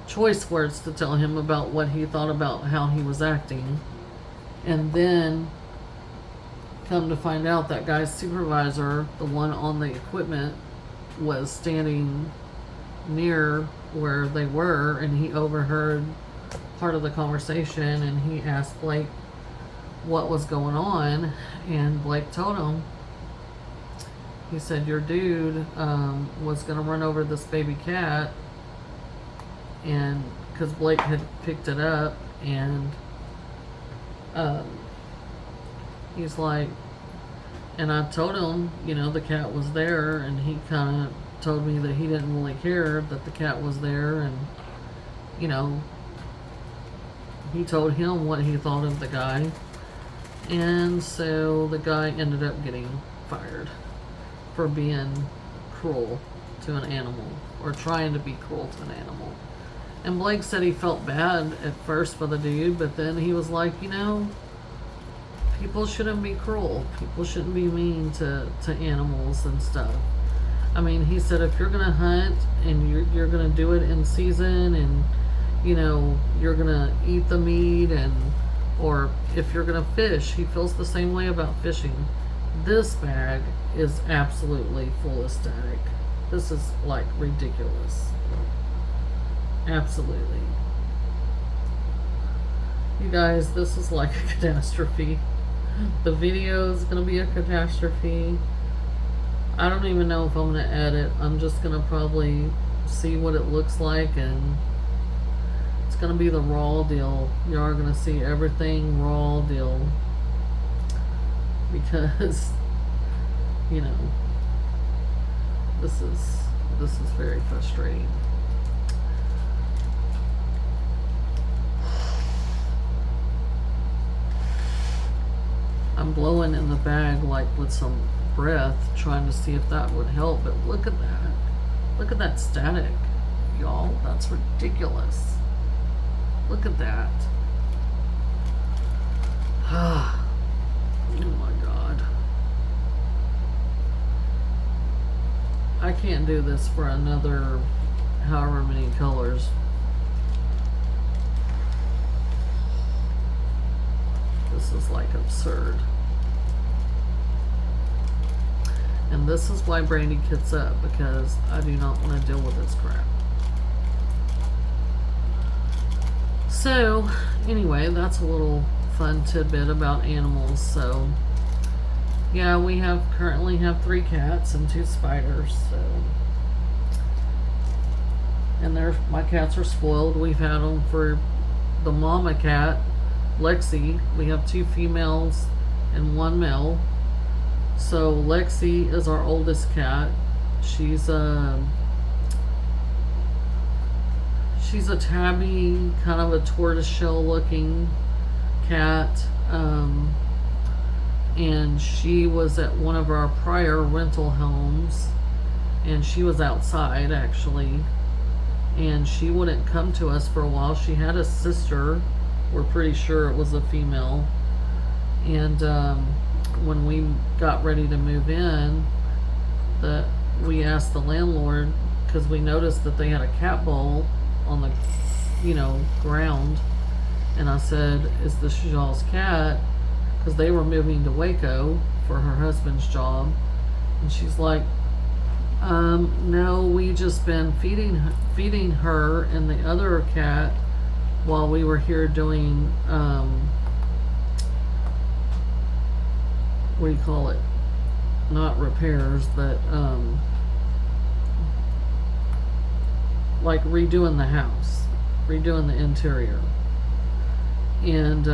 [SPEAKER 1] choice words to tell him about what he thought about how he was acting. And then come to find out, that guy's supervisor, the one on the equipment, was standing near where they were, and he overheard part of the conversation, and he asked Blake what was going on, and Blake told him. He said, your dude was going to run over this baby cat, and because Blake had picked it up, and he's like, and I told him, you know, the cat was there, and he kind of told me that he didn't really care that the cat was there, and, you know, he told him what he thought of the guy. And so the guy ended up getting fired for being cruel to an animal, or trying to be cruel to an animal. And Blake said he felt bad at first for the dude, but then he was like, you know, people shouldn't be cruel. People shouldn't be mean to animals and stuff. I mean, he said if you're gonna hunt and you're gonna do it in season, and you know you're gonna eat the meat, or if you're gonna fish, he feels the same way about fishing. This bag is absolutely full of static. This is like ridiculous. Absolutely. You guys, this is like a catastrophe. The video is gonna be a catastrophe. I don't even know if I'm gonna edit. I'm just gonna probably see what it looks like, and it's gonna be the raw deal. You are gonna see everything raw deal, because you know this is very frustrating. I'm blowing in the bag like with some breath, trying to see if that would help, but look at that. Look at that static, y'all. That's ridiculous. Look at that. Oh my God. I can't do this for another however many colors. This is like absurd. And this is why Brandy gets up, because I do not want to deal with this crap. So, anyway, that's a little fun tidbit about animals. So, yeah, we currently have 3 cats and 2 spiders. So, and my cats are spoiled. We've had them for the mama cat, Lexi. We have 2 females and 1 male. So Lexi is our oldest cat. She's a tabby, kind of a tortoiseshell looking cat. And she was at one of our prior rental homes, and she was outside actually, and she wouldn't come to us for a while. She had a sister, we're pretty sure it was a female, and when we got ready to move in, we asked the landlord, because we noticed that they had a cat bowl on the ground, and I said, is this y'all's cat? Because they were moving to Waco for her husband's job, and she's like, no, we just been feeding her and the other cat while we were here doing what do you call it, not repairs, but like redoing the house, redoing the interior. And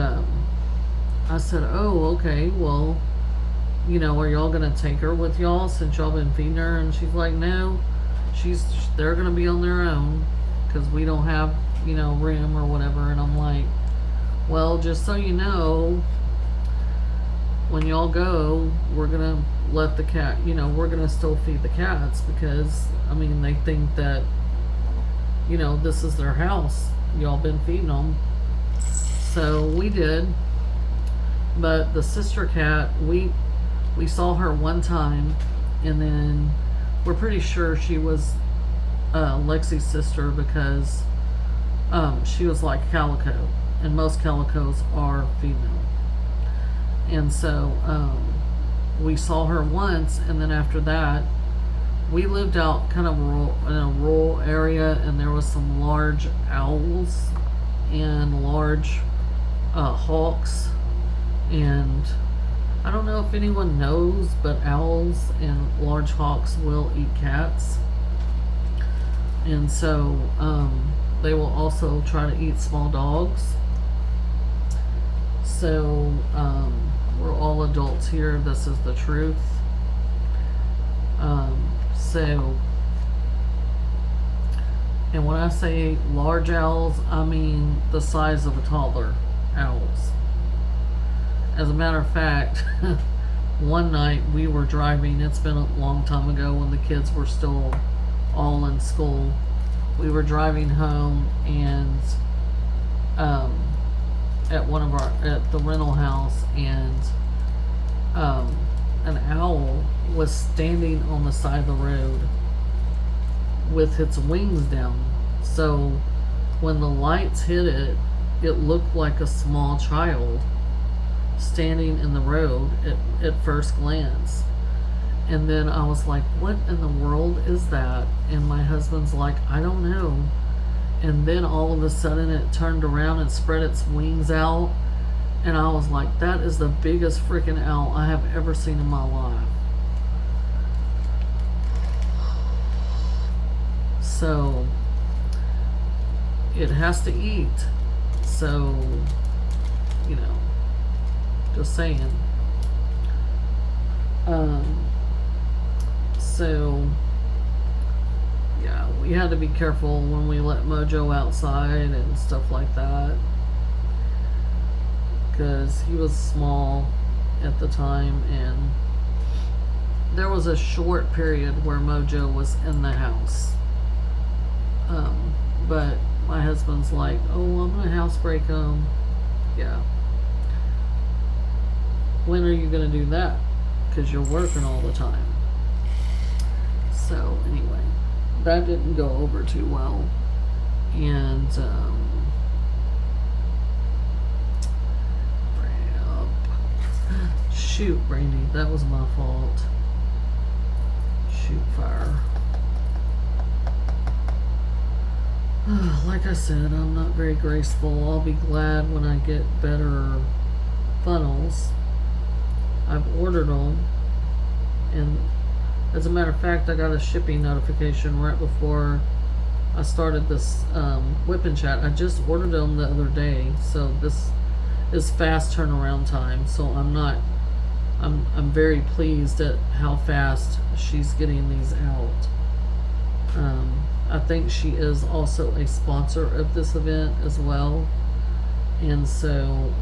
[SPEAKER 1] I said, oh, okay, well, are y'all gonna take her with y'all since y'all been feeding her? And she's like, no, they're gonna be on their own because we don't have, room or whatever. And I'm like, well, just so you know, when y'all go, we're gonna let the cat, we're gonna still feed the cats, because they think that, this is their house. Y'all been feeding them. So we did. But the sister cat, we saw her one time, and then we're pretty sure she was Lexi's sister, because she was like calico, and most calicos are female. And so we saw her once, and then after that, we lived out kind of in a rural area, and there was some large owls and large hawks. And I don't know if anyone knows, but owls and large hawks will eat cats. And so they will also try to eat small dogs. So we're all adults here. This is the truth. And when I say large owls, I mean the size of a toddler owls. As a matter of fact, one night we were driving, it's been a long time ago when the kids were still all in school. We were driving home, and at the rental house, and an owl was standing on the side of the road with its wings down. So when the lights hit it, it looked like a small child standing in the road at first glance. And then I was like, what in the world is that? And my husband's like, I don't know. And then all of a sudden it turned around and spread its wings out, and I was like, that is the biggest freaking owl I have ever seen in my life. So it has to eat, so just saying. So yeah, we had to be careful when we let Mojo outside and stuff like that, because he was small at the time, and there was a short period where Mojo was in the house. But my husband's like, oh, I'm gonna housebreak him. Yeah. When are you gonna do that? Because you're working all the time. So anyway, that didn't go over too well. And shoot, Brandy, that was my fault. Shoot fire. Like I said, I'm not very graceful. I'll be glad when I get better funnels. I've ordered them, and as a matter of fact, I got a shipping notification right before I started this whipping chat. I just ordered them the other day, so this is fast turnaround time. So I'm very pleased at how fast she's getting these out. I think she is also a sponsor of this event as well, and so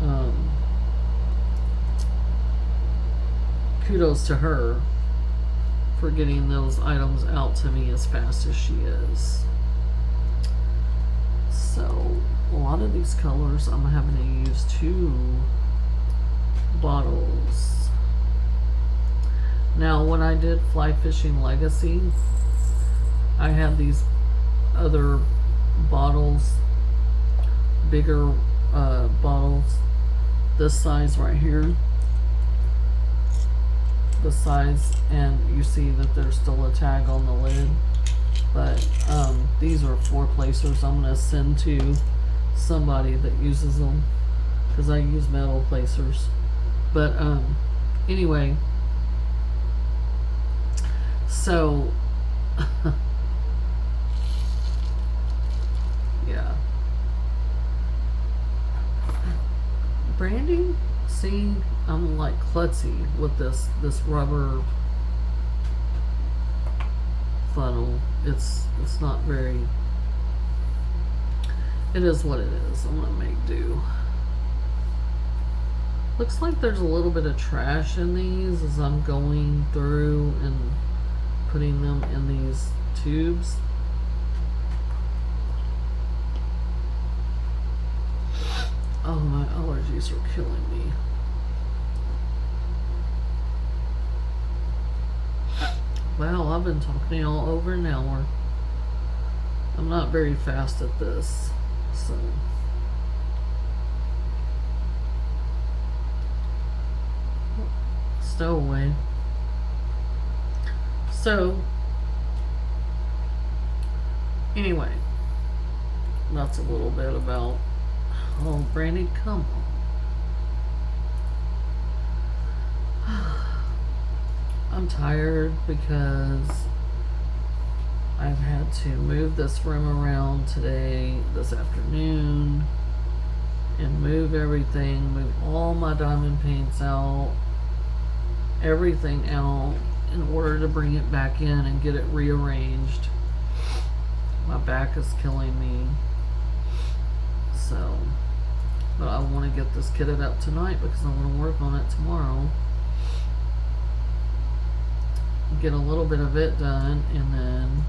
[SPEAKER 1] kudos to her for getting those items out to me as fast as she is. So a lot of these colors I'm having to use 2 bottles. Now when I did Fly Fishing Legacy, I had these other bottles, bigger bottles, this size right here, the size, and you see that there's still a tag on the lid, but these are 4 placers I'm going to send to somebody that uses them, because I use metal placers. But anyway, so yeah, Brandy, see, I'm like klutzy with this rubber funnel. It's not very, it is what it is. I'm gonna make do. Looks like there's a little bit of trash in these as I'm going through and putting them in these tubes. Oh, my allergies are killing me. Wow, I've been talking y'all over an hour. I'm not very fast at this, so. Stowaway. So, anyway, that's a little bit about. Oh, Brandy, come on. I'm tired because I've had to move this room around today, this afternoon, and move everything, move all my diamond paints out, everything out, in order to bring it back in and get it rearranged. My back is killing me. So, but I want to get this kitted up tonight because I want to work on it tomorrow. Get a little bit of it done, and then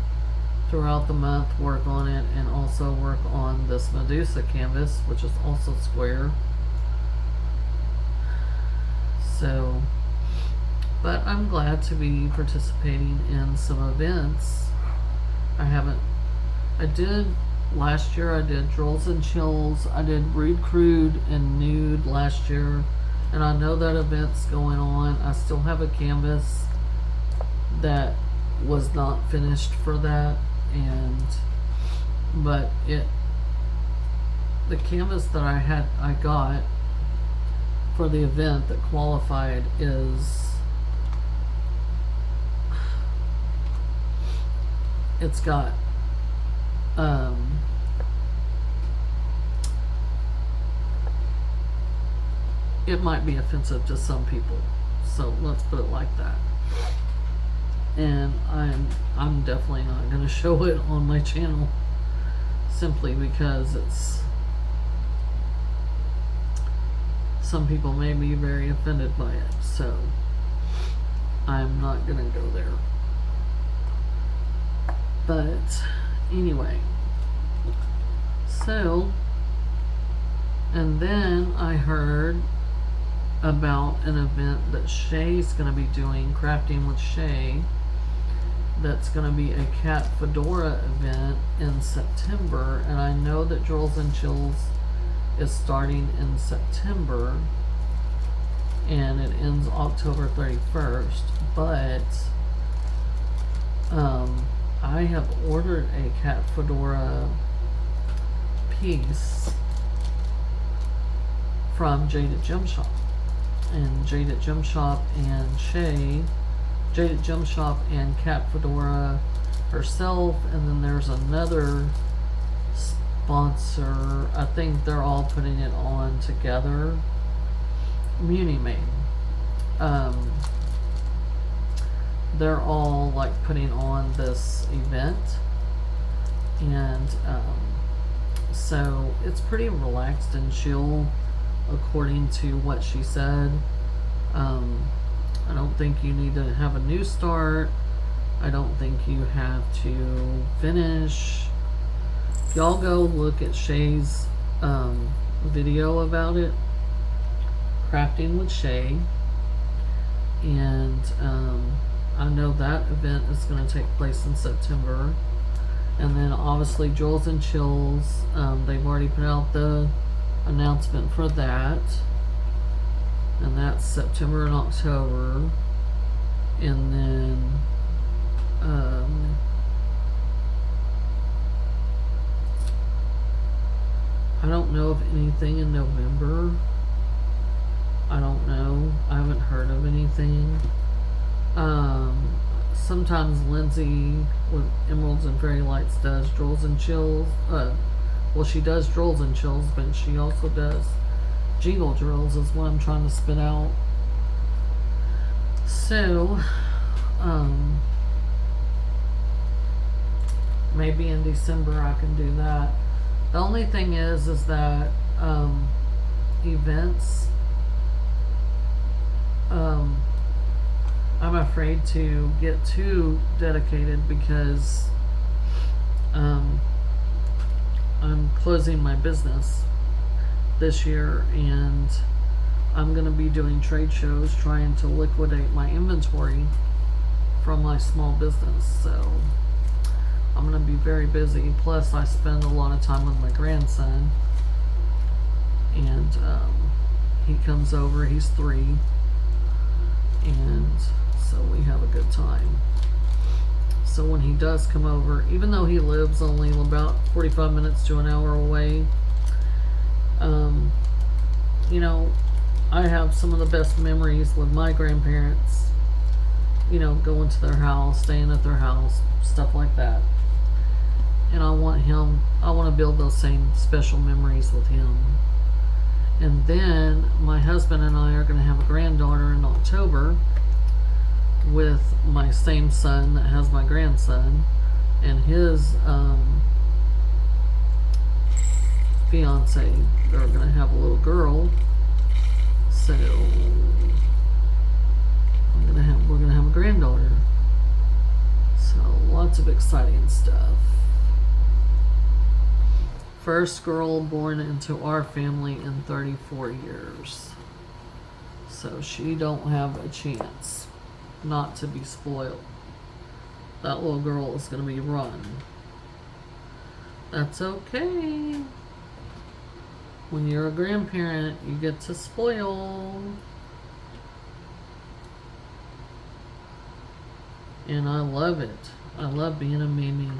[SPEAKER 1] throughout the month work on it, and also work on this Medusa canvas, which is also square. So, but I'm glad to be participating in some events. I did last year, I did Drills and Chills, I did Rude Crude and Nude last year, and I know that event's going on. I still have a canvas that was not finished for that, but the canvas that I got for the event that qualified it's got it might be offensive to some people, so let's put it like that. And I'm definitely not going to show it on my channel, simply because some people may be very offended by it, so I'm not going to go there. But anyway, so, and then I heard about an event that Shay's going to be doing, Crafting with Shay. That's going to be a cat fedora event in September, and I know that Drills and Chills is starting in September and it ends October 31st, but I have ordered a cat fedora piece from Jaded Gem Shop, and Jaded Gem Shop and Shay, Jaded Gem Shop and Cat Fedora herself, and then there's another sponsor. I think they're all putting it on together. Muni Maid. They're all like putting on this event, and so it's pretty relaxed and chill, according to what she said. I don't think you need to have a new start. I don't think you have to finish. Y'all go look at Shay's video about it, Crafting with Shay, and I know that event is going to take place in September. And then obviously Jules and Chills, they've already put out the announcement for that, and that's September and October. And then I don't know of anything in November. I don't know. I haven't heard of anything. Sometimes Lindsay with Emeralds and Fairy Lights does Drolls and Chills. Well, she does Drolls and Chills, but she also does Jingle Drills, is what I'm trying to spit out. So, maybe in December I can do that. The only thing is that events, I'm afraid to get too dedicated because I'm closing my business this year, and I'm going to be doing trade shows trying to liquidate my inventory from my small business. So I'm going to be very busy. Plus I spend a lot of time with my grandson, and he comes over, he's 3, and so we have a good time. So when he does come over, even though he lives only about 45 minutes to an hour away, you know, I have some of the best memories with my grandparents, you know, going to their house, staying at their house, stuff like that. And I want to build those same special memories with him. And then my husband and I are going to have a granddaughter in October with my same son that has my grandson, and his fiance. They're going to have a little girl. So we're going to have a granddaughter. So lots of exciting stuff. First girl born into our family in 34 years. So she don't have a chance not to be spoiled. That little girl is going to be run. That's okay. When you're a grandparent, you get to spoil. And I love it. I love being a Mimi.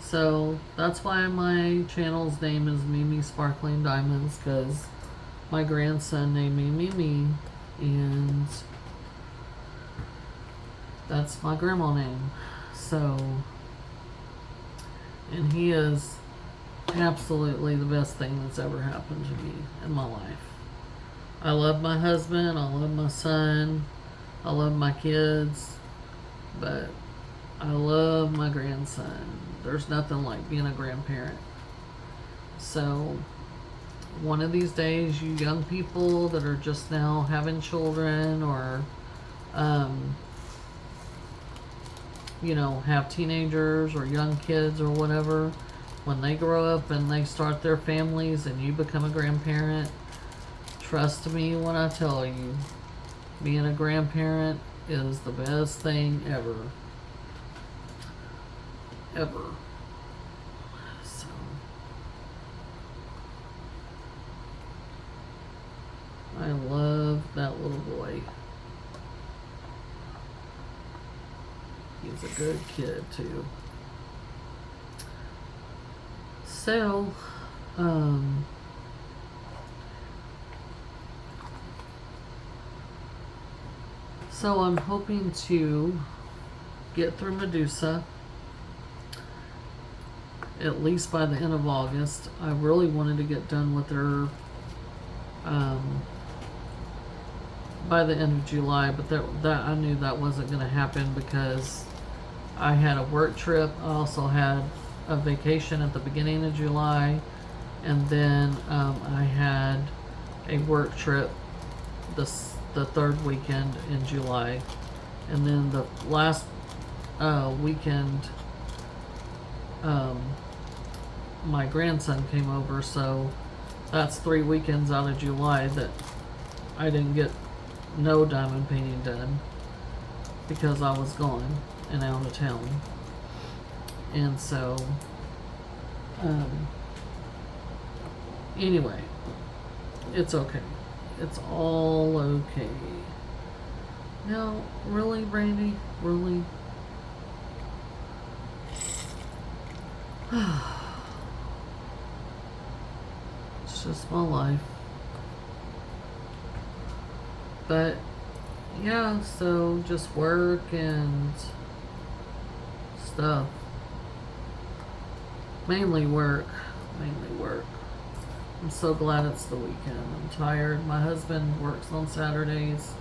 [SPEAKER 1] So that's why my channel's name is Mimi Sparkling Diamonds, because my grandson named me Mimi, and that's my grandma name. So, and he is absolutely the best thing that's ever happened to me in my life. I love my husband, I love my son, I love my kids, but I love my grandson. There's nothing like being a grandparent. So one of these days, you young people that are just now having children, or you know, have teenagers or young kids or whatever, when they grow up and they start their families and you become a grandparent, trust me when I tell you, being a grandparent is the best thing ever. Ever. So I love that little boy. He's a good kid too. So so I'm hoping to get through Medusa at least by the end of August. I really wanted to get done with her by the end of July, but that I knew that wasn't going to happen because I had a work trip. I also had a vacation at the beginning of July, and then I had a work trip the third weekend in July, and then the last weekend my grandson came over, so that's 3 weekends out of July that I didn't get no diamond painting done because I was gone and out of town. And so anyway, it's okay. It's all okay. Now, really, Brandy? Really? It's just my life. But, yeah, so just work and stuff. Mainly work. Mainly work. I'm so glad it's the weekend. I'm tired. My husband works on Saturdays,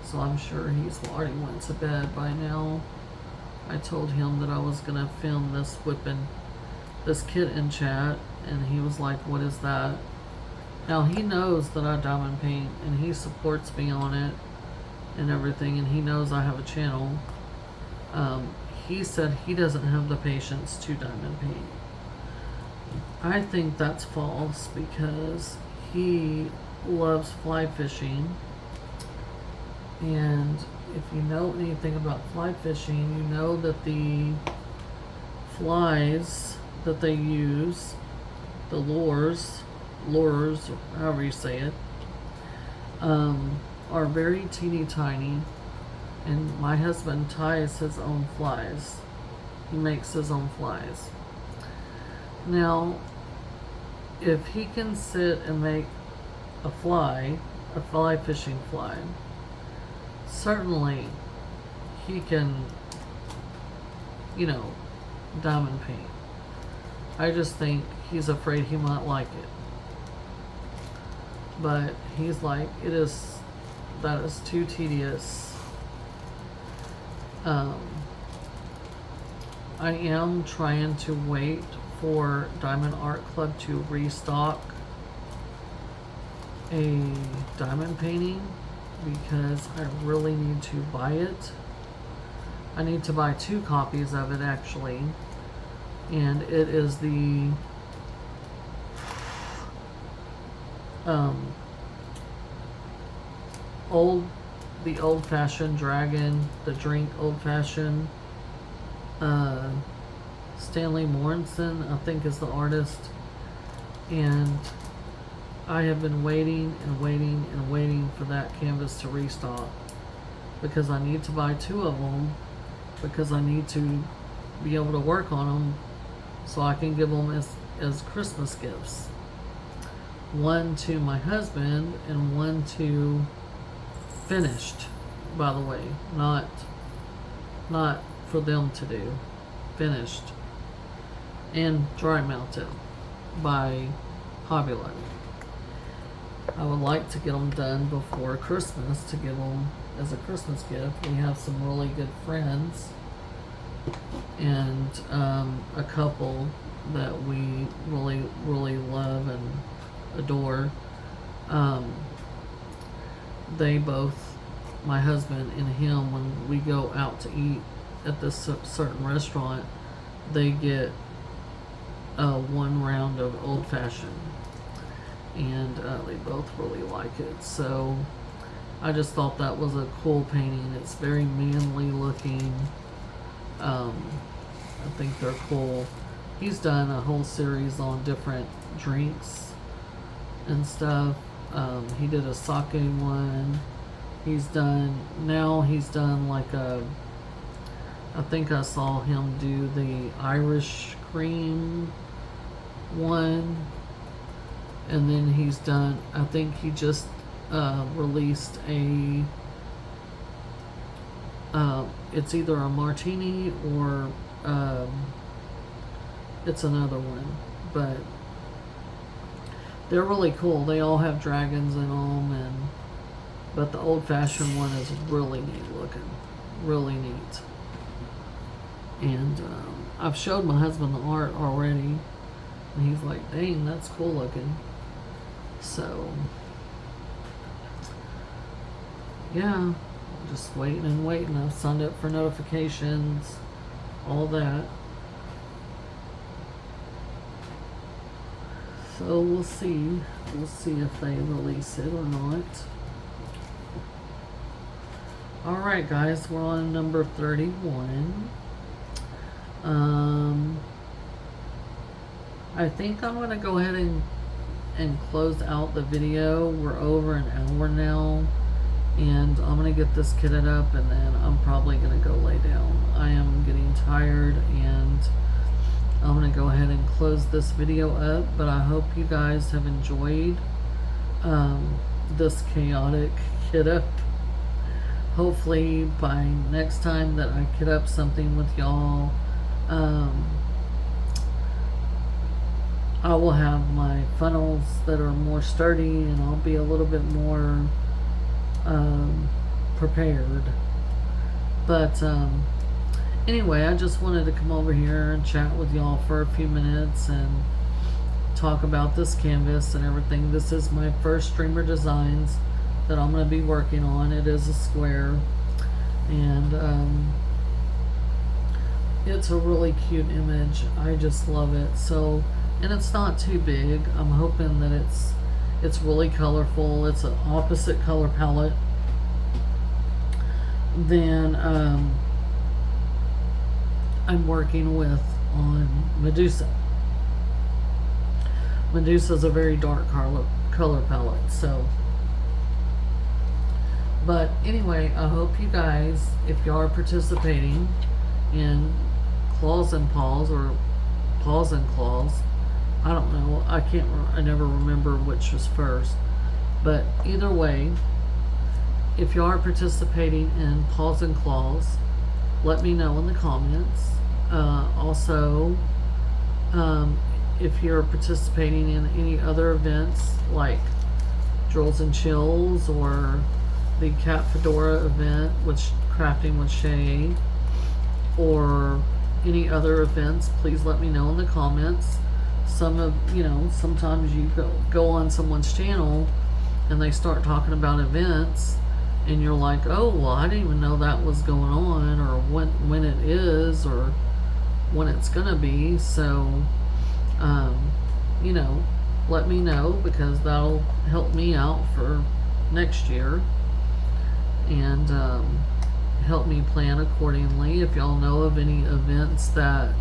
[SPEAKER 1] so I'm sure he's already went to bed by now. I told him that I was gonna film this whipping this kitten chat, and he was like, "What is that?" Now he knows that I diamond paint, and he supports me on it and everything, and he knows I have a channel. He said he doesn't have the patience to diamond paint. I think that's false because he loves fly fishing, and if you know anything about fly fishing, you know that the flies that they use, the lures, or however you say it, are very teeny tiny, and my husband ties his own flies. He makes his own flies. Now, if he can sit and make a fly fishing fly, certainly he can, diamond paint. I just think he's afraid he might like it. But he's like, that is too tedious. I am trying to wait for Diamond Art Club to restock a diamond painting because I really need to buy it. I need to buy 2 copies of it actually, and it is the old-fashioned dragon, the drink old-fashioned. Stanley Morenson, I think, is the artist, and I have been waiting and waiting and waiting for that canvas to restock because I need to buy 2 of them because I need to be able to work on them so I can give them as Christmas gifts. One to my husband and one to finished, by the way, not for them to do, finished and dry mounted by Hobby Lobby. I would like to get them done before Christmas to give them as a Christmas gift. We have some really good friends and a couple that we really, really love and adore. They both, my husband and him, when we go out to eat at this certain restaurant, they get 1 round of old fashioned, and they both really like it. So I just thought that was a cool painting. It's very manly looking. I think they're cool. He's done a whole series on different drinks and stuff. He did a sake one. He's done like I think I saw him do the Irish cream one, and then he's done, I think he just released a it's either a martini or It's another one, but they're really cool. They all have dragons in them, but the old-fashioned one is really neat looking, really neat. And I've showed my husband the art already, and he's like, "Dang, that's cool looking." So yeah, just waiting and waiting. I've signed up for notifications, all that. So we'll see. We'll see if they release it or not. Alright guys, we're on number 31. I think I'm gonna go ahead and close out the video. We're over an hour now, and I'm gonna get this kitted up, and then I'm probably gonna go lay down. I am getting tired, and I'm gonna go ahead and close this video up, but I hope you guys have enjoyed this chaotic kit up. Hopefully by next time that I kit up something with y'all, I will have my funnels that are more sturdy, and I'll be a little bit more prepared. But anyway, I just wanted to come over here and chat with y'all for a few minutes and talk about this canvas and everything. This is my first streamer designs that I'm going to be working on. It is a square, and it's a really cute image. I just love it. So, and it's not too big. I'm hoping that it's really colorful. It's an opposite color palette than I'm working with on Medusa. Medusa's a very dark color palette, so. But anyway, I hope you guys, if you are participating in Claws and Paws or Paws and Claws, I don't know, I never remember which was first, but either way, if you are participating in Paws and Claws, let me know in the comments. Also, if you're participating in any other events like Drills and Chills or the Cat Fedora event, which Crafting with Shay, or any other events, please let me know in the comments. Sometimes you go on someone's channel and they start talking about events, and you're like, oh, well, I didn't even know that was going on, or when it is, or when it's gonna be. So let me know, because that'll help me out for next year, and help me plan accordingly. If y'all know of any events that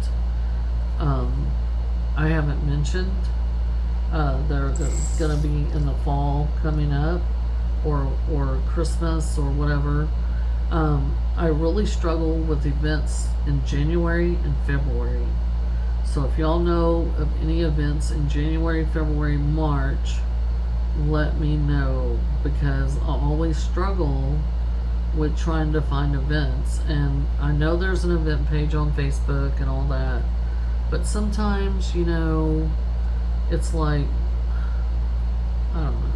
[SPEAKER 1] I haven't mentioned, they're gonna be in the fall coming up, or Christmas or whatever. I really struggle with events in January and February. So if y'all know of any events in January, February, March, let me know, because I always struggle with trying to find events. And I know there's an event page on Facebook and all that, but sometimes, it's like, I don't know.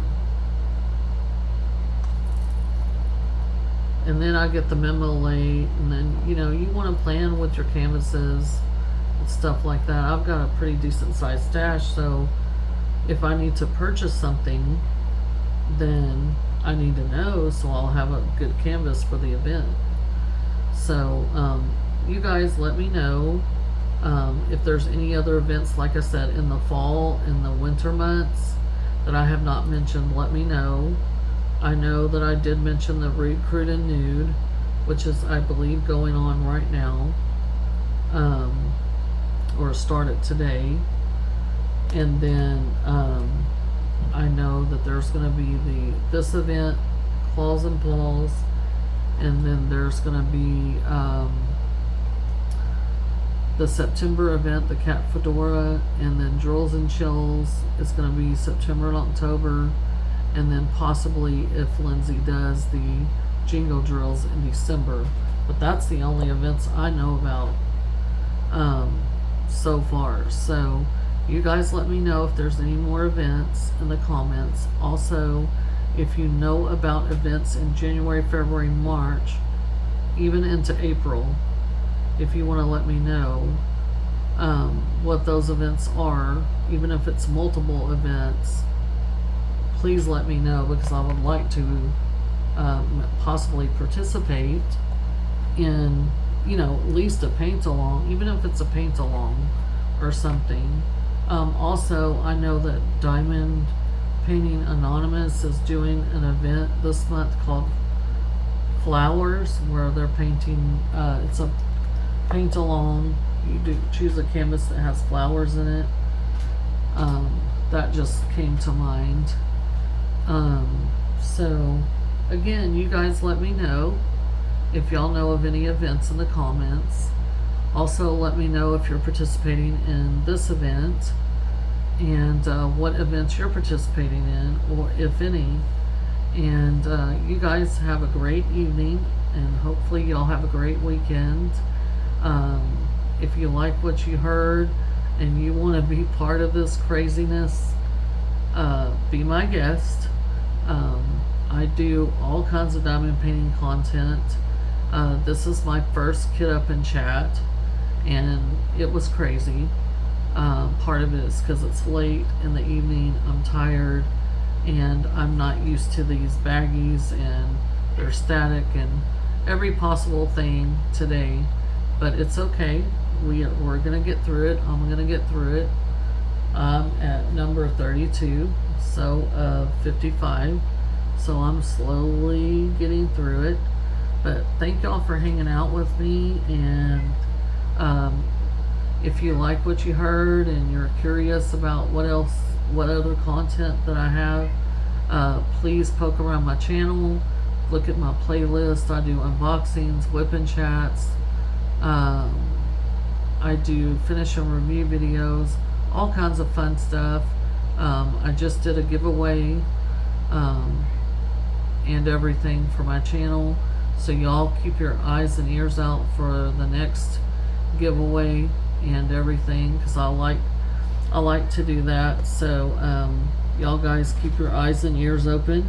[SPEAKER 1] And then I get the memo late, and then, you want to plan with your canvases and stuff like that. I've got a pretty decent sized stash, so if I need to purchase something, then I need to know, so I'll have a good canvas for the event. So you guys let me know if there's any other events, like I said, in the fall and the winter months that I have not mentioned. Let me know. I know that I did mention the Recruit and Nude, which is, I believe, going on right now, or started today. And then I know that there's going to be this event, Claws and Paws, and then there's going to be the September event, the Cat Fedora, and then Drills and Chills is going to be September and October, and then possibly, if Lindsay does, the Jingle Drills in December. But that's the only events I know about so far. So you guys let me know if there's any more events in the comments. Also, if you know about events in January, February, March, even into April, if you want to let me know what those events are, even if it's multiple events, please let me know, because I would like to possibly participate in, at least a paint along, even if it's a paint along or something. Also, I know that Diamond Painting Anonymous is doing an event this month called Flowers, where they're painting, it's a paint along. You do choose a canvas that has flowers in it. That just came to mind. So again, you guys let me know if y'all know of any events in the comments. Also, let me know if you're participating in this event and what events you're participating in, or if any. And you guys have a great evening, and hopefully y'all have a great weekend. If you like what you heard and you want to be part of this craziness, be my guest. I do all kinds of diamond painting content. This is my first Kit Up and Chat, and it was crazy. Part of it is because it's late in the evening, I'm tired, and I'm not used to these baggies, and they're static and every possible thing today. But it's okay. We're gonna get through it. I'm gonna get through it. At number 32, so 55. So I'm slowly getting through it. But thank y'all for hanging out with me, and if you like what you heard and you're curious about what other content that I have, please poke around my channel, look at my playlist. I do unboxings, whipping chats, I do finish and review videos, all kinds of fun stuff. I just did a giveaway and everything for my channel, so y'all keep your eyes and ears out for the next giveaway and everything, because I like to do that. So y'all guys keep your eyes and ears open,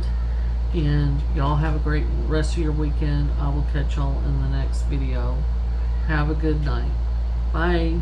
[SPEAKER 1] and y'all have a great rest of your weekend. I will catch y'all in the next video. Have a good night. Bye.